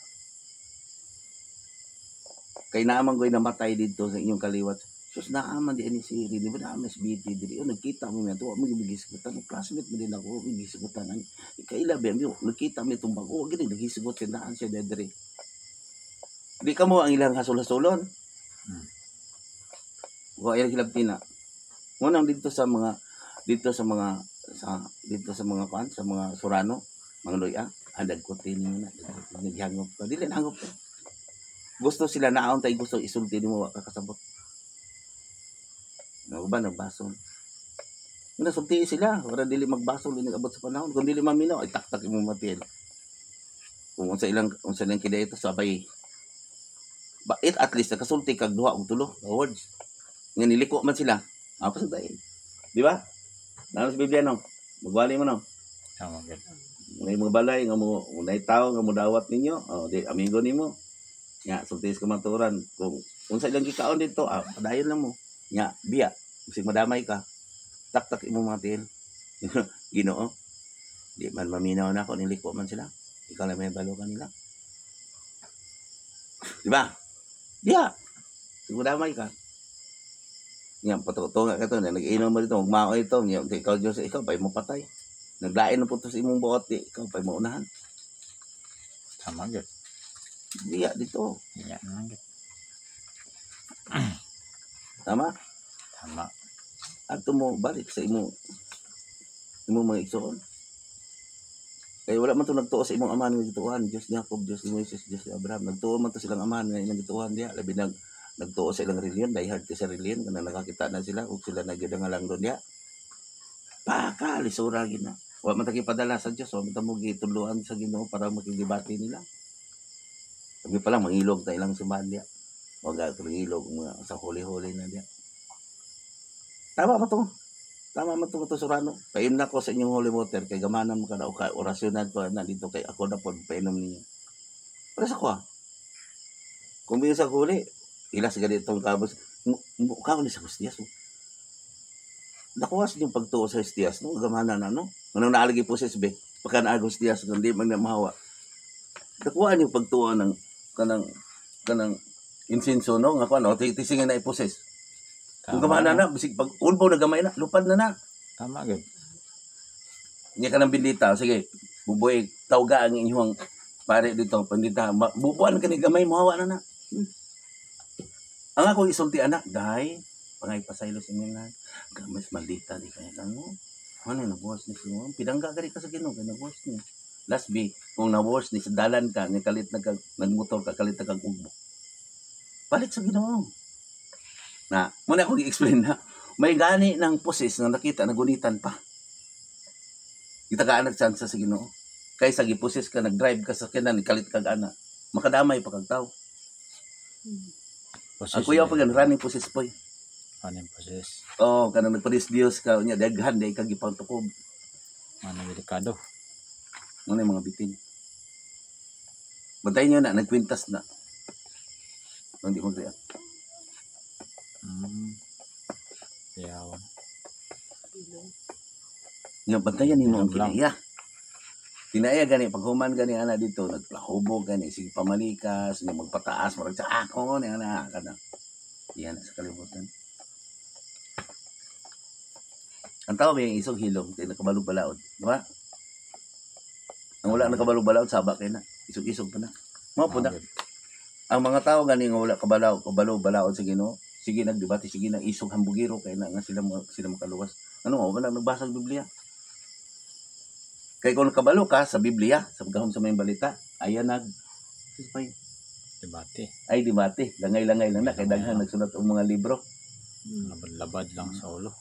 S1: Kay naaman ko'y namatay dito sa inyong kaliwat. Sus naaman di ani si Rini, ba naaman si BT diri. O nagkita mo nga to, mo gigisigutan, classmate mo din ako, gigisigutan. Kaila ba mo nagkita mo itong bago, gini nagisigot siya naan siya diri. Di ka mo ang ilang hasol-hasolon. Wa ilang hilabtina. Ngunang dito sa mga kwan, sa mga surano, mga loya, adag ko tinin na, naghangop pa. Dili nangop pa. Gusto sila naon tay gusto isulti mo wa kakasabot. Uban nagbasol. Una sulti sila, para dili magbasol ini abot sa panahon. Kung dili maminaw ay taktak imong matil. Kung unsa ilang kida ito sabay bait at least nakasulti kag duha og tulo words. Nga niliko man sila. Apa sa day? Di ba? Nang sa Biblia no. Magwali mo no.
S2: Tama gyud.
S1: Ngay mga balay nga mo unay tawo nga mo dawat ninyo. Oh, di amigo nimo. Nya sulti sa kamaturan kung unsa ilang gikaon dito, padayon lang mo. Nya biya, bisig madamay ka. Tak-tak imong mga tiil. Ginoo. Di man maminaw na ako niliko man sila. Ikaw lang may balo kanila. Di ba? Diya. Siguro damay ka. Nga, patutunga ka ito. Nag-inom mo dito. Magmao ito. Nga, ikaw Diyos, ikaw pa'y mo patay. Naglain na po ito sa imong buot. Ikaw pa'y mo unahan.
S2: Tama gyud.
S1: Diya dito.
S2: Iya na gyud.
S1: Tama?
S2: Tama.
S1: At mo balik sa imong mga igsoon. Kaya wala man ito nagtuo sa imong amahan nga gituan. Diyos ni Jacob, Diyos ni Moises, Diyos ni Abraham. Nagtuo man ito silang amahan nga ilang gituan diya. Labi nagtuo sa ilang reliyon. Diehard ka sa reliyon. Kaya nakakita na sila. Kung sila nagyod nga lang doon diya. Lisura gina. Wa man ta padala sa Dios, wa man ta mo gitudloan sa Ginoo para makigibati nila. Sabi pa lang mangilog ta ilang simbahan diya. Wag ka mangilog mga sa huli-huli na diya. Tama ba to? Tama man to Surano. Painom na ko sa inyong holy water kay gamanan mo kada ka orasyonan ko na dito kay ako na pod painom ninyo. Para sa ko. Kung biyo sa huli, ilas ganitong kabos. Mukha ko ni sa Hostias. Nakuha sa yung pagtuo sa Hostias. No? Gamanan na, no? Manang naalagi po sa SB. Pagka na Hostias, kundi magnamahawa. Nakuha yung pagtuo ng kanang insinso, no? Nga ko, no? Tisingin na iposes. Kung gamana na, bisig pag ulbaw na gamay na, lupad na na.
S2: Tama gud.
S1: Nya ka ng bindita, sige, bubuhay, tawga ang inyong pare dito, pandita, bubuan ka ni gamay, muhawa na na. Ang akong isulti anak, dahay, pangay pasaylo sa inyo na, mas maldita, di kaya ka, no? Ano, nabuwas ni siya, pinangga ka rin ka sa Ginoo, kaya nabuwas ni. Last be, kung nabuwas ni sa dalan ka, kalit na kag, nagmotor ka, kalit na kag ugbo. Balik sa Ginoo. Na, muna akong i-explain na, may gani ng poses na nakita, nagunitan pa. Kita ka anak chance sa Ginoo. Kaysa giposes ka, nag-drive ka sa kinan, kalit kag ana. Makadamay pa kag tao. Ang kuya pa gan running poses poy.
S2: Running poses.
S1: Oh, kanang nagpadis Dios ka unya daghan day kag gipang tukob.
S2: Ano delikado.
S1: Muna yung mga bitin. Bantayan niyo na, nagkwintas na. Hindi mo kaya.
S2: Yaw.
S1: Nga bantayan ni mo ang
S2: Lang.
S1: kinaya. Kinaya gani, paghuman gani ana dito, nagplahubog gani, sige pamalikas, nga magpataas, marag sa ako, ni ana, kana. Yan, sa kalibutan. Ang tao may isog hilom, kaya nakabalog-balaod. Di ba? Ang wala nakabalog-balaod, saba kayo na. Isog-isog pa na. Mga po na. Ang mga tao gani nga wala kabalo-balaod sa Ginoo, sige nagdebate, sige na isog hambugiro kay na nga sila makaluwas. Ano nga wala nagbasa ng Biblia. Kay kung nakabalo ka sa Biblia, sa paghahom sa may balita, ayan
S2: Debate.
S1: ay debate, langay-langay lang na kay daghan nagsulat og mga libro.
S2: Labad-labad lang sa ulo.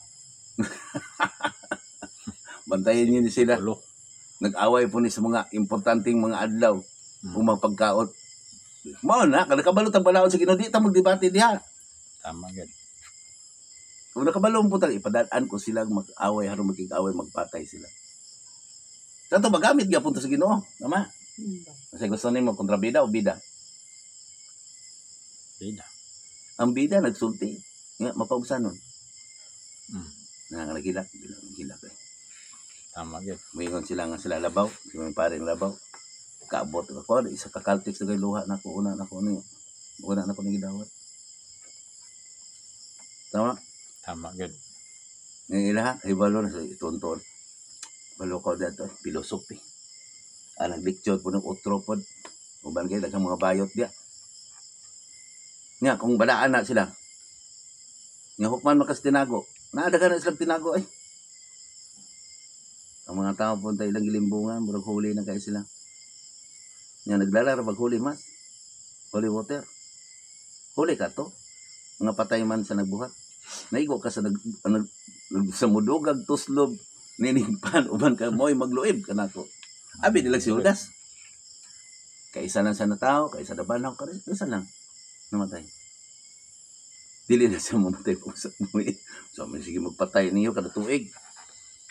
S1: Bantayan niyo ni sila.
S2: Ulo.
S1: Nag-away po ni sa mga importanteng mga adlaw kung magpagkaot. Mao na, kada kabalo tag balaod sa Ginoo, di ta magdebate diha.
S2: Tama gud.
S1: Kung nakabalong po tayo, ipadaan ko silang mag-away, harong magkig-away, magpatay sila. Sa ito, magamit nga punta sa Ginoo. Tama? Kasi gusto nimo kontrabida o bida?
S2: Bida.
S1: Ang bida, nagsulti. Nga, mapausan nun. Nagilak eh.
S2: Tama gud.
S1: Mayroon sila nga sila labaw. Sila may paring labaw. Kaabot ako. Isa kakaltik sa luha na ko. Una na ko ng gidawat. Tama?
S2: Tama gud.
S1: Ngayon ilaha, ibalo na sa itunton. Balo ko dito, filosofi. Nag-lecture po ng utropod. Kung bagay, daghang mga bayot diya. Nga, kung badaan na sila. Nga, hukman makas tinago. Naadagan na silang tinago ay. Ang mga tao po tayo ilang gilimbungan, murag huli na kayo sila. Nga, naglalara pag huli mas. Holy water. Huli ka to. Mga patay man sa nagbuhat. Naigo ka sa sa mudugag tuslob niningpan uban ka mo'y magluib ka na to. Abi nila si Judas. Kaisa lang sa natao, kaisa na banaw ka rin. Isa lang. Namatay. Dili na siya mamatay po sa muwi. So, sige magpatay niyo kada tuig.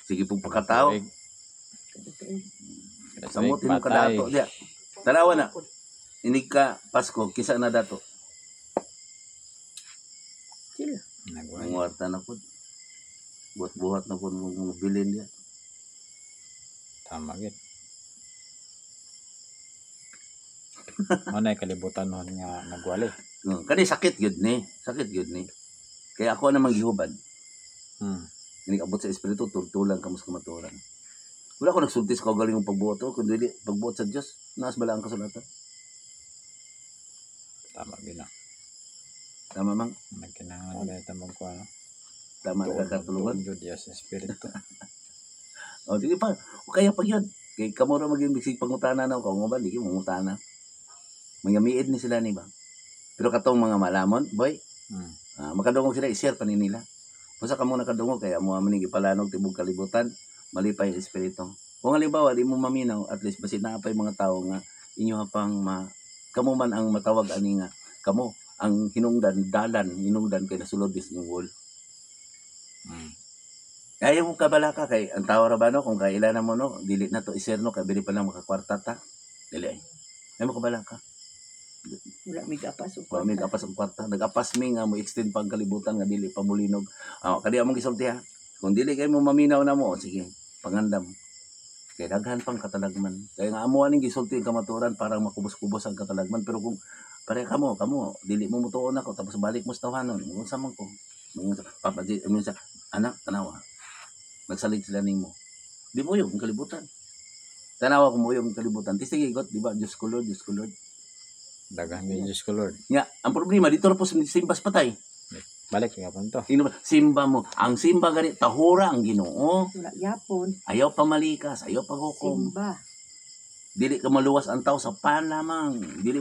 S1: Sige po pagkatao. Samutin mo kada ato. Diya. Tanawa na. Inig ka Pasko, kisa na dato.
S3: Sila.
S1: Nanguwarta na po. Buhat-buhat na po mga bilin niya.
S2: Tama gid. Ano kalibutan nun nga nagwali.
S1: Kani sakit yun ni. Sakit yun ni. Kaya ako namang gihubad. Hindi abot sa espiritu, tultulan ka mas kamaturan. Wala ko nagsultis ko galing yung pagbuot o. Kundi pagbuot sa Diyos, naas bala ang kasulatan.
S2: Tama gid na.
S1: Tama mang?
S2: Nagkinangan na ito magkuha, no?
S1: Tama na kakatulungan.
S2: Tuon yun, Diyos, Espiritu.
S1: O, sige pa. O kaya pag yun. Kaya kamura maging bigsig pangutana na. Kung ba, di kayo mangutana. Mayamiid ni sila ni ba? Pero katong mga malamon, boy, makadungog sila, i-share pa ni nila. Basta ka muna kadungog, kaya mo manig ipalanog, tibog kalibutan, malipay espiritu. Kung halimbawa di mo maminaw, at least basin na pa'y mga tao nga inyo pang kamo man ang matawag ani nga kamo ang hinungdan kay nasulod is yung wall. Ayaw mo kabalaka kay ang tao ra ba no kung kailan mo no dili na to iserno kay bili pa lang makakwarta ta. Dili ay. Ayaw mo kabalaka.
S3: Wala may gapas o
S1: Kung may
S3: kwarta.
S1: kapas ang kwarta, nagapas mi nga mo extend pang kalibutan nga dili pa mulinog. Kadi among gisulti ha. Kung dili kay mo maminaw na mo, sige, pangandam. Kay daghan pang katalagman. Kaya nga amo aning gisulti ang kamaturan parang makubos-kubos ang katalagman pero kung pare kamo dili mo mutuon ako tapos balik mo sa tawanon. Unsa man ko? Papaji minsa anak tanawa. Magsalig sila nimo. Di mo yung kalibutan. Tanawa ko mo yung kalibutan. Tisigigot, di ba? Diyos ko Lord, Diyos ko Lord.
S2: Daghan kay Diyos ko Lord.
S1: Nga, ang problema, dito na po simbas patay.
S2: Balik nga pa to.
S1: Simba mo. Ang simba gani, tahura ang Ginoo.
S3: Wala yapon.
S1: Ayaw pa malikas, ayaw pa hukom.
S3: Simba.
S1: Dili ka maluwas ang tao sa pan lamang. Dili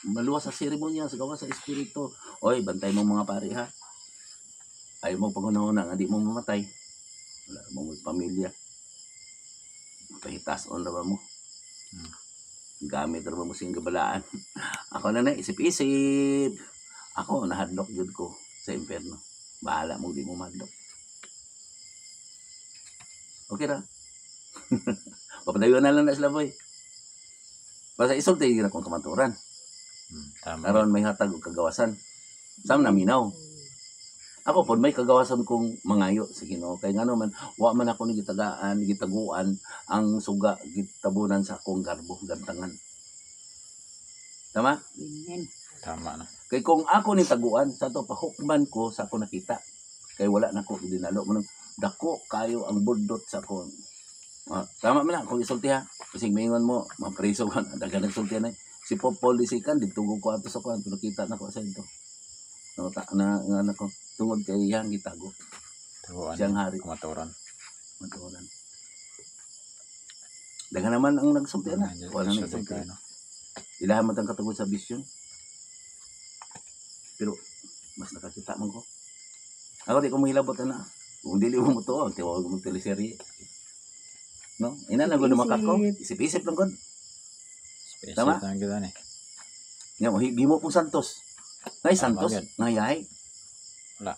S1: maluwas sa seremonya, sa gawa sa espiritu. Oy, bantay mo mga pari ha. Ayaw mo pag-una nga di mo mamatay. Wala mo may pamilya. Pahitas on na ba mo? Gamit na ba mo sing gabalaan? Ako na isip-isip. Ako nahadlok jud ko sa impyerno. Bahala mo di mo madlok. Okay ra. Papadayon na lang na sila boy. Basta isulti na kung kamaturan.
S2: Tama.
S1: Karon may hatag og kagawasan. Sam na minaw. Ako po may kagawasan kong mangayo sa Ginoo kay ngano man wa man ako ni gitaguan ang suga gitabunan sa akong garbo gantangan. Tama?
S3: Amen.
S2: Tama na.
S1: Kay kung ako ni taguan sa to pahukman ko sa ako nakita. Kay wala na ko dinalo mo dako kayo ang burdot sa akon. Tama man lang kung isulti ha. Kasi maingon mo mapreso ka na dagan nagsulti na. Si Popol disikan ditugog ko ato sa kuan pero kita na ko sa ito. Na ko tungod kay yang gitago.
S2: Taguan.
S1: Siyang hari.
S2: Kamaturan.
S1: Maturan. Dagan naman ang nagsulti na. Wala nang
S2: Sulti
S1: nagsulti.
S2: ka, no?
S1: Ilahan mo tang katugod sa bisyon. Pero mas nakakita man ko. Ako di ko mahilabot na. Kung dili mo to, tiwag mo teleserye. No? Ina na gud makat ko. Isip-isip lang gud.
S2: Special
S1: Tama?
S2: na kita ni.
S1: Nga mo higi mo pong Santos. Ngay
S2: Tama
S1: Santos,
S2: yan.
S1: ngayay.
S2: Wala.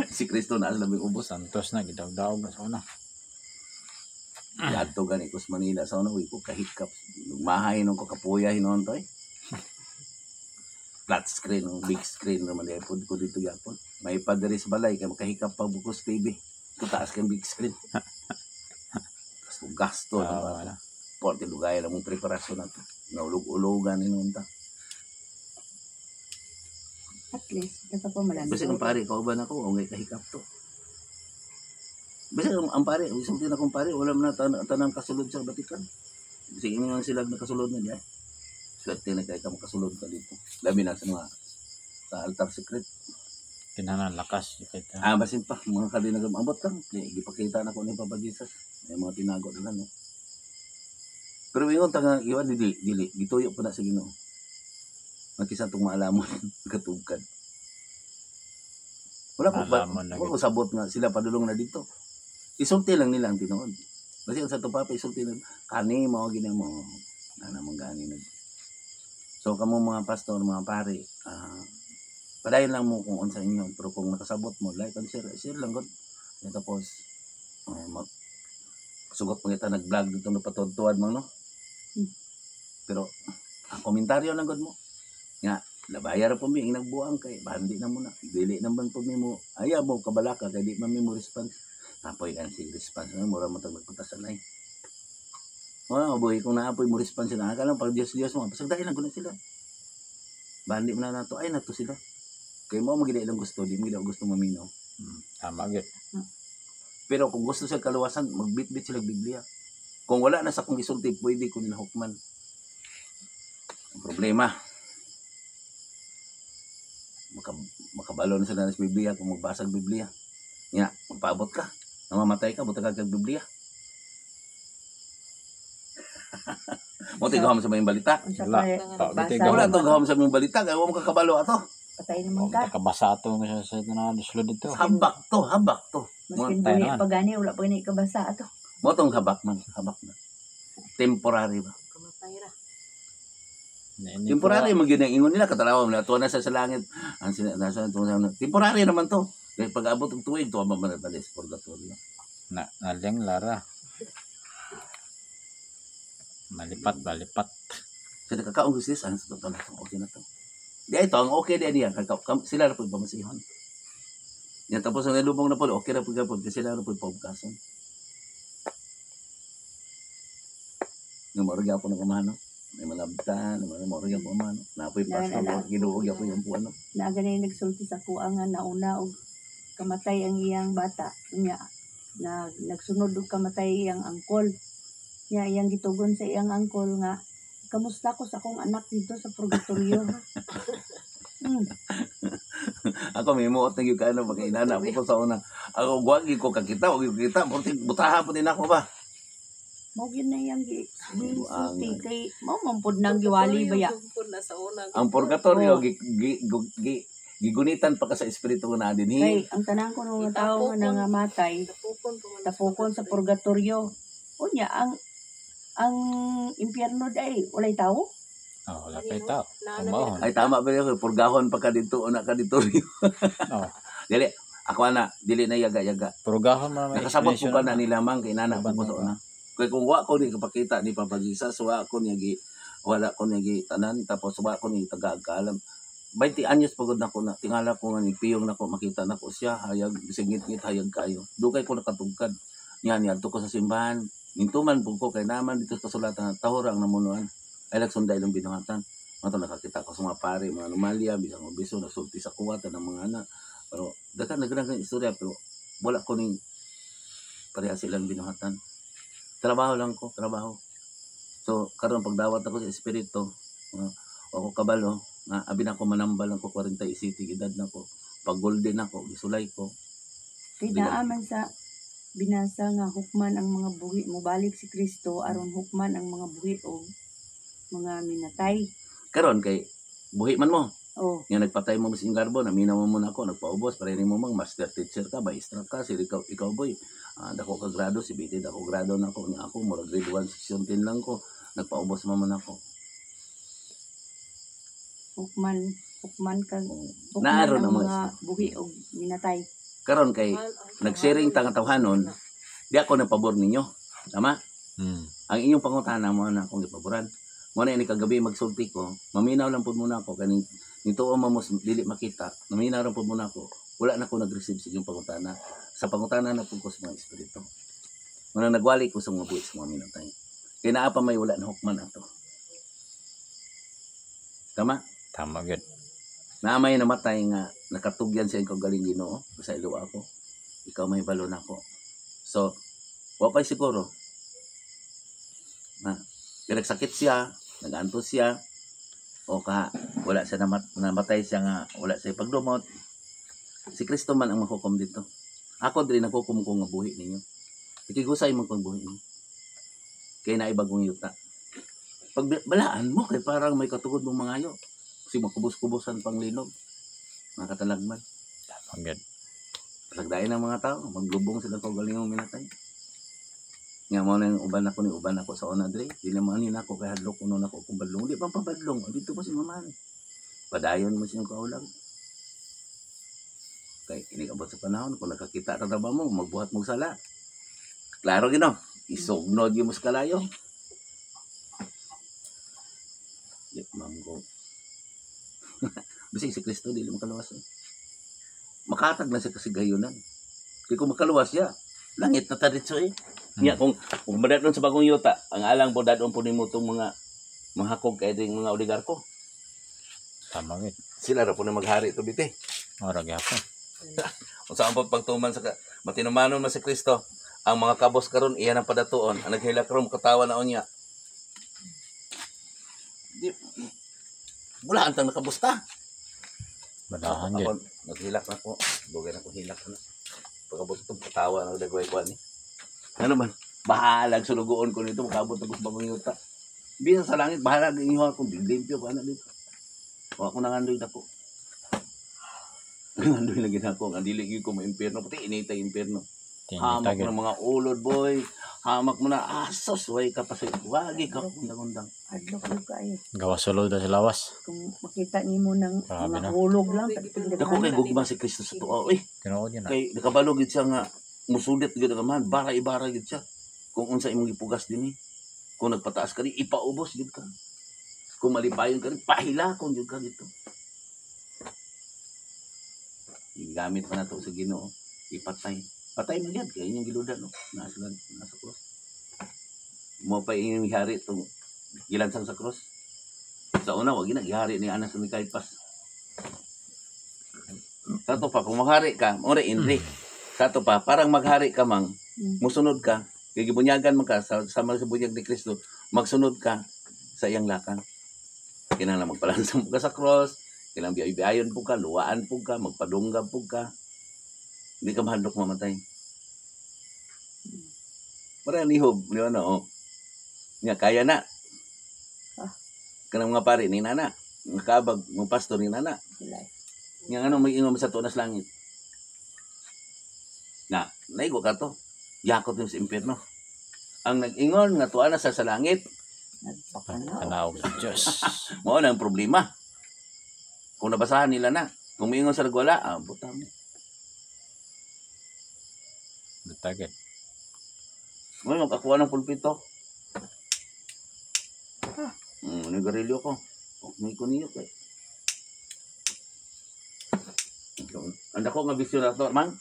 S1: Si Kristo na sa labing ubos.
S2: Santos na gidaw-daw na sa una.
S1: Yadto gani ko sa Manila sa una uy ko kahikap. Mahay nung ko kapuya hinon to eh. Flat screen, big screen naman ay pud ko dito yapon. May padre sa balay kay makahikap pa bukos TV. Ito taas kang big screen. Gasto gasto
S2: Ah, wala.
S1: porte lugay lang mong preparasyon na to. Naulog-ulogan hinon ta.
S3: At least, ito pa malami.
S1: Basta ang pare, kauban ako, o ngay kahikap to. Basta ang pare, isang tinakong pare, wala man na tanang kasulod sa Batikan. Sige nga sila nakasulod na diya. Swerte na kayo ka makasulod ka dito. Labi na sa mga sa altar secret.
S2: Kinanan lakas kita.
S1: Basin pa, mga kadi nagamabot kang. Ipakita na ko ni Papa Jesus. May mga tinago na no. Pero ingon tanga iwan dili, gituyo pa na sa Ginoo. Magkisa itong maalamon, katugkad. Wala
S2: Maalamon na
S1: ko sabot nga sila padulong na dito. Isulti lang nila ang tinuod. Kasi ang sa tupapa isulti na, kani mo, gina mo. Namang gani na. So kamo mga pastor, mga pare, padayon lang mo kung unsa inyo. Pero kung nakasabot mo, like and share lang god. Tapos, sugot mo kita nag-vlog dito na patudtuad mo, no? Pero, ang komentaryo lang god mo. Nga, labayar po mi, nagbuang kay, bandi na mo na. Dili naman po mi mo, ayaw mo kabalaka, kay di man mi mo response. Napoy ang sig response, mura mo tag magputasan ay. Wala, boy, kung naapoy mo response na, akalang pag Diyos mo, pasagdahin lang ko na sila. Bandi mo na nato, ay nato sila. Kaya mo magiging ilang gusto, di mo gila gusto maminaw.
S2: Tama gid.
S1: Pero kung gusto sila kaluwasan, magbit-bit sila Biblia. Kung wala na sa kong isulti, pwede ko nilahukman. Ang problema, makabalo na sila sa Biblia kung magbasag Biblia. Nga, magpaabot ka. Namamatay ka, buta ka kag Biblia. Mo tigahom sa mga balita.
S3: Unsa
S2: Wala.
S3: pa
S2: Bitig
S3: basa.
S1: Wala to gahom sa mga balita, kaya mo kakabalo ato.
S3: Patay naman ka.
S2: Nakabasa ato nga sa na sulod dito.
S1: Habak to.
S3: Mas
S1: Mo-
S3: pinbuhi
S2: naman.
S3: pa gani, wala pa gani kabasa ato.
S1: Mo tong habak na. Temporary ba?
S4: Kamatay ra.
S1: Temporary mo gyud ang ingon nila katalawa na tuwa na sa langit. Ang nasa temporary naman to. Kaya pag abot ng tuig tuwa man na sa purgatorio.
S2: Naling lara. Malipat.
S1: Sa kakaong gusis ang sa totoo na okay na to. Di ito ang okay di diyan sila na pud pamasihon. Yan tapos ang lubong na pud okay na pud gapon kasi sila na pud pabkason. Yung mga po ng kumano. May malabtan, may mga po kumano. Napoy pastor, ginuog po yung puano.
S3: Na ganay nagsulti sa kuang nga nauna og kamatay ang iyang bata. Nya na nagsunod og kamatay iyang angkol. Nya iyang gitugon sa iyang angkol nga kamusta ko sa akong anak dito sa purgatorio.
S1: Ako may muot na yung kaano pag inana ko sa una. Ako guwagi ko kakita, butaha po din ako ba?
S3: Mo gyud na iyang gisulti kay mo mampud nang giwali baya.
S1: Ang purgatorio gigunitan pa ka sa espiritu na din
S3: Kay ang tanan ko ng tao nga nangamatay tapokon sa purgatorio. Unya ang impyerno day walay tao.
S2: Wala pa ito. Umahon.
S1: Ay tama ba yun, purgahon pa ka dito o na ka dito. Dili, ako na, dili na yaga-yaga.
S2: Purgahon mo naman.
S1: Nakasabot ko ka na nilamang kay nana po sa una. Kaya kung wa ko ni kapakita ni papagisa, so wa ko niya wala ko niya tanan, tapos wa ko ni taga-agkalam. 20 anyos pagod na ko na, tingala ko nga ni piyong na ko, makita na ko siya, hayag, singit-ngit, hayag kayo. Dugay ko nakatugkad. Yan to ko sa simbahan. Mintuman po ko, kay naman dito sa kasulatan, tahurang namunuan. Ay nagsunday lang binuhatan. Mato nakakita ko sa mga pare, mga anomalya, bisang obiso, nagsulti sa kuwatan ng mga anak. Pero nagdagang istorya, pero wala ko ning pareha silang binuhatan. Trabaho lang ko, trabaho. So, karon pagdawat ako sa espiritu, ako kabalo, nga abi na ko manambal ako 40 city edad na ko. Pag golden ako, gisulay ko.
S3: Kay naaman sa binasa nga hukman ang mga buhi mobalik si Kristo aron hukman ang mga buhi o mga minatay.
S1: Karon kay buhi man mo.
S3: Oh,
S1: Nga nagpatay mo sa garbo, namina mo muna ako, nagpaubos, para rin mo mang master teacher ka, maestra ka, sila ikaw boy. Dako ka grado, si Biti, dako grado na ako, nga ako, mura grade 1, section 10 lang ko, nagpaubos mo muna ako.
S3: hukman kag hukman
S1: Naaron
S3: ang
S1: ang
S3: mga buhi o minatay.
S1: Karon kay nagsiring tang tawhanon, di ako nagpabor ninyo. Tama? Ang inyong pangutana mo na akong ipaboran. Mo na ini kagabi magsulti ko, maminaw lang pud muna ako kaning nituo mo dili makita. Maminaw lang pud muna ako. Wala na ko nag-receive sa inyong pangutana. Sa pangutana na pud ko sa mga espiritu. Muna nagwali ko sa mga buhi sa mga minatay. Kaya naa pa may wala na hukman ato. Tama?
S2: Tama good.
S1: Na may namatay nga nakatugyan sa ikaw galing Ginoo sa ilo ako. Ikaw may balon ako. So, wa pay siguro. Nagsakit siya, nag-antos siya, o wala siya namatay siya nga, wala siya pagdumot. Si Kristo man ang mahukom dito. Ako din naghukom ko nga buhi ninyo. Ikigusay mo kong buhi ninyo. Kaya naibagong yuta. Pag balaan mo, kay parang may katugod mong mangayo. Kasi makubos-kubosan pang linog. Mga katalagman.
S2: Tama good.
S1: Talagdain ng mga tao, maglubong sila kung galing mong minatay. Nga mo na yung uban ako sa una dre. Di naman nina ako kay hadlok kuno nako kung badlong. Di pa pabadlong. Dito pa si maman. Padayon mo siyang kaulang. Kay ini abot sa panahon kung nakakita ta ba mo magbuhat mo sala. Klaro gino. Isugnod yung mas kalayo. Yep, manggo. Bisig si Kristo dili makaluwas. Makatag na siya kasi gayunan. Kaya kung makaluwas siya, langit na taritso eh. Nya kung madadon sa bagong yuta, ang alang po dadon po nimo tong mga mahakog kay ding mga oligarko.
S2: Tama good.
S1: Sila ra po na maghari to bite.
S2: Ora gyapon.
S1: Unsa ang pagtuman sa matinumanon man si Kristo, ang mga kabos karon iyan ang padatuon, ang naghilak rom katawa na unya. Di wala antang nakabusta.
S2: Badahan
S1: Ako
S2: good.
S1: naghilak na ko, dugay na ko hilak na. Pagabot itong katawa na dagway ko ani. Ano man, bahalag sulugoon ko nito, makabot na gusto bagong yuta. Bisa sa langit, bahalag ang iho akong limpyo ko, anak dito. O ako nangandoy na ko. Nangandoy lagi na ako, ang diligid ko may impyerno, pati initay impyerno. Hamak
S2: Tinita good.
S1: ng mga ulod, boy. hamak mo na asos way ka pa sa wagi ka undang-undang.
S3: Adlok yung kayo.
S2: Gawa sulod sa lawas.
S3: Kung makita nimo ng
S2: Grabe
S3: mga
S2: na.
S3: hulog lang.
S1: Dako kay gugma si Kristo sa tuwa. Uy,
S2: Tinuod yun na.
S1: kay nakabalo gid siya nga musulit gid ka man, bara-ibara gid siya. Kung unsa imong ipugas dinhi. Kung nagpataas ka rin, ipaubos gid ka. Kung malipayon ka rin, pahilakon gid ka dito. Gamit pa na to sa Ginoo, ipatay. Patay mo yan, kaya inyong giludan, no? Nasa cross. Mo pa inyong ihari itong gilansang sa cross. Sa una, wag ihari ni Anas ni Caiphas. Sa to pa, kung maghari ka, ora Indri. Sa to pa, parang maghari ka mang, musunod ka, kaya gibunyagan mo ka, sama sa bunyag ni Kristo, magsunod ka sa iyang lakang. Kinahanglan magpalansang mo ka sa cross, kinahanglan biyayon po ka, luwaan po ka, magpadunggab po ka. Hindi ka mahandok mamatay. Parang nihob, di ba na, oh. Nga, kaya na. Kanang mga pare, ni nana. Mga kabag, mga pastor, ni nana. Nga, ano, may ingom sa tunas langit. Na, naigo ka to. Yakot yung sa impyerno. Ang nag-ingon, nga tuwa na sa langit.
S2: Tanaw sa Diyos.
S1: Mao na ang problema. Kung nabasahan nila na, kung may ingon sa nagwala, buta mo.
S2: Dutagit.
S1: Ngayon, magkakuha ng pulpito. Nagarilyo ko. May kuniyo kay. Ang dako nga bisyo na to, mang.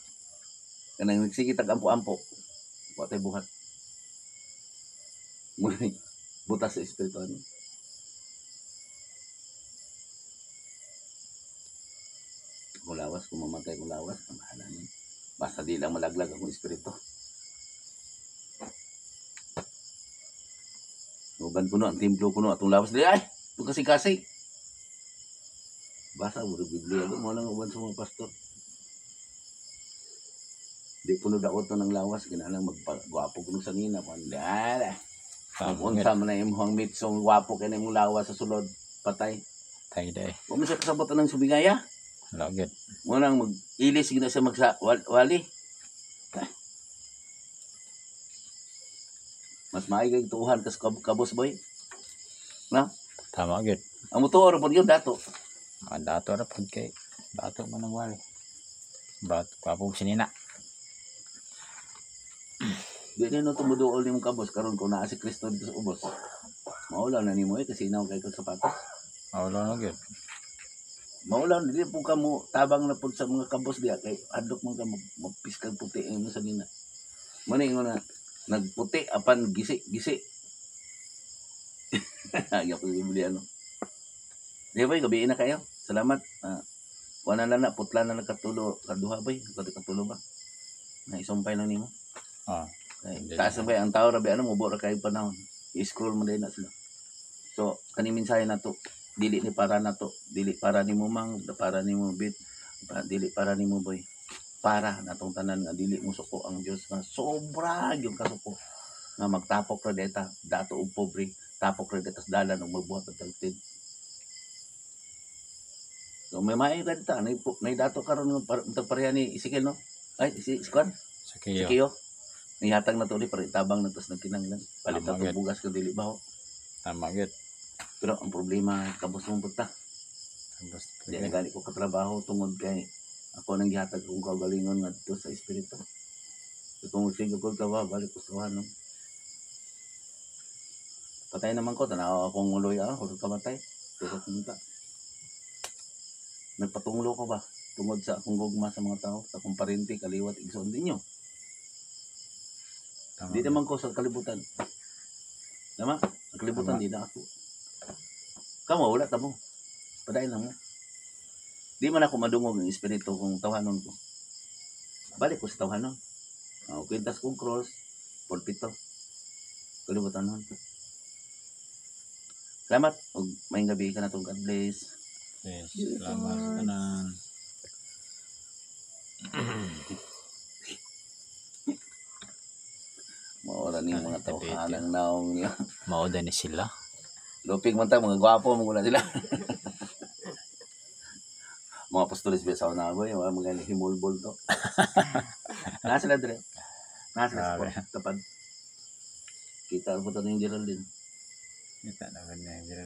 S1: Kanang nagsige tag-ampo-ampo. Watay buhat. Muli, butas sa espiritu. Kung lawas, kung mamatay kung lawas, kamahala niya. Basta di lang malaglag akong espiritu. Uban kuno, ang templo kuno, atong lawas di ay, itong kasi-kasi. Basa mo rin Biblia, mo lang uban sa mga pastor. Di puno daot to ng lawas, kinalang magpagwapo kuno sa nina. Pandala. Unsa man na imong mitsong wapo kay imong lawas sa sulod, patay.
S2: Tay day.
S1: Wa man siya kasabot ng subingaya.
S2: Lagit.
S1: Mo nang mag-ilis gina siya wali. Mas maayos tuhan kas kabos boy. Na?
S2: Tama gid.
S1: Ang motor po yun dato.
S2: Dato ra pud kay dato man ang wali. Bat kapo sinina.
S1: Di na no tumuduol nimong kabos karon ko naa si Kristo dito sa ubos. Maulaw na nimo kasi inaw kay kag sapatos.
S2: Awala na gid.
S1: Maulaw dili po ka mo tabang na pud sa mga kabos diya kay adlok man ka magpiskal puti mo sa nina. Mani ingon na nagputi apan gisi. Ayaw ko Biblia no. Di ba gabi na kayo? Salamat. Wala na putla na nakatulo kaduha ba? Katulo ba? Na isumpay lang nimo. Taas na ba ang tao rabi ano mo ra kay panahon. I-scroll mo din na sila. So kani mensahe na to dili ni para na to, dili para nimo mang, para nimo bit, dili para nimo boy. Para natong tanan nga dili mo suko ang Dios nga sobra yung kasuko nga magtapok ra deta dato og pobre tapok ra deta sa dalan og magbuhat og taltid. So may maayra dita nay dato karon nga pareha ni Ezekiel no. Ay si Kwan. Sikiyo. Nihatag na to ni para tabang na tos nagkinanglan. Palit na to bugas kung dili baho.
S2: Tama gid.
S1: Pero ang problema kabos mong punta.
S2: Tapos
S1: Di na gani ko katrabaho tungod kay ako nang gihatag kong kagalingon ngadto sa espiritu. Tungod sa ko kawa balik ko sa no. Patay naman ko tanaw akong uloy hulog kamatay. Pero kumita. Nagpatunglo ko ba tungod sa akong gugma sa mga tao, sa akong parente kaliwat igsoon ninyo. Di naman ko sa kalibutan. Tama? Ang kalibutan di na ako. Kamo wala ta mo. Padayon lang mo. Di man ako madungog ng espiritu kung tawhanon ko. Balik ko sa tawhanon. Kwintas kong cross, pulpito. Kalibutan nun. Salamat. Og may gabi ka na itong God bless.
S2: yes, salamat sa tanan.
S1: Maura ni mga tawhanang naong niya.
S2: Mauda ni sila.
S1: Lupig man tayo, mga gwapo, mga sila. Mga pastolis bisa na ako, yung mga himulbol to. Nasa sila dire. Nasa sila tapad. Kita ang punta ng Geraldine.
S2: Kita na ba niya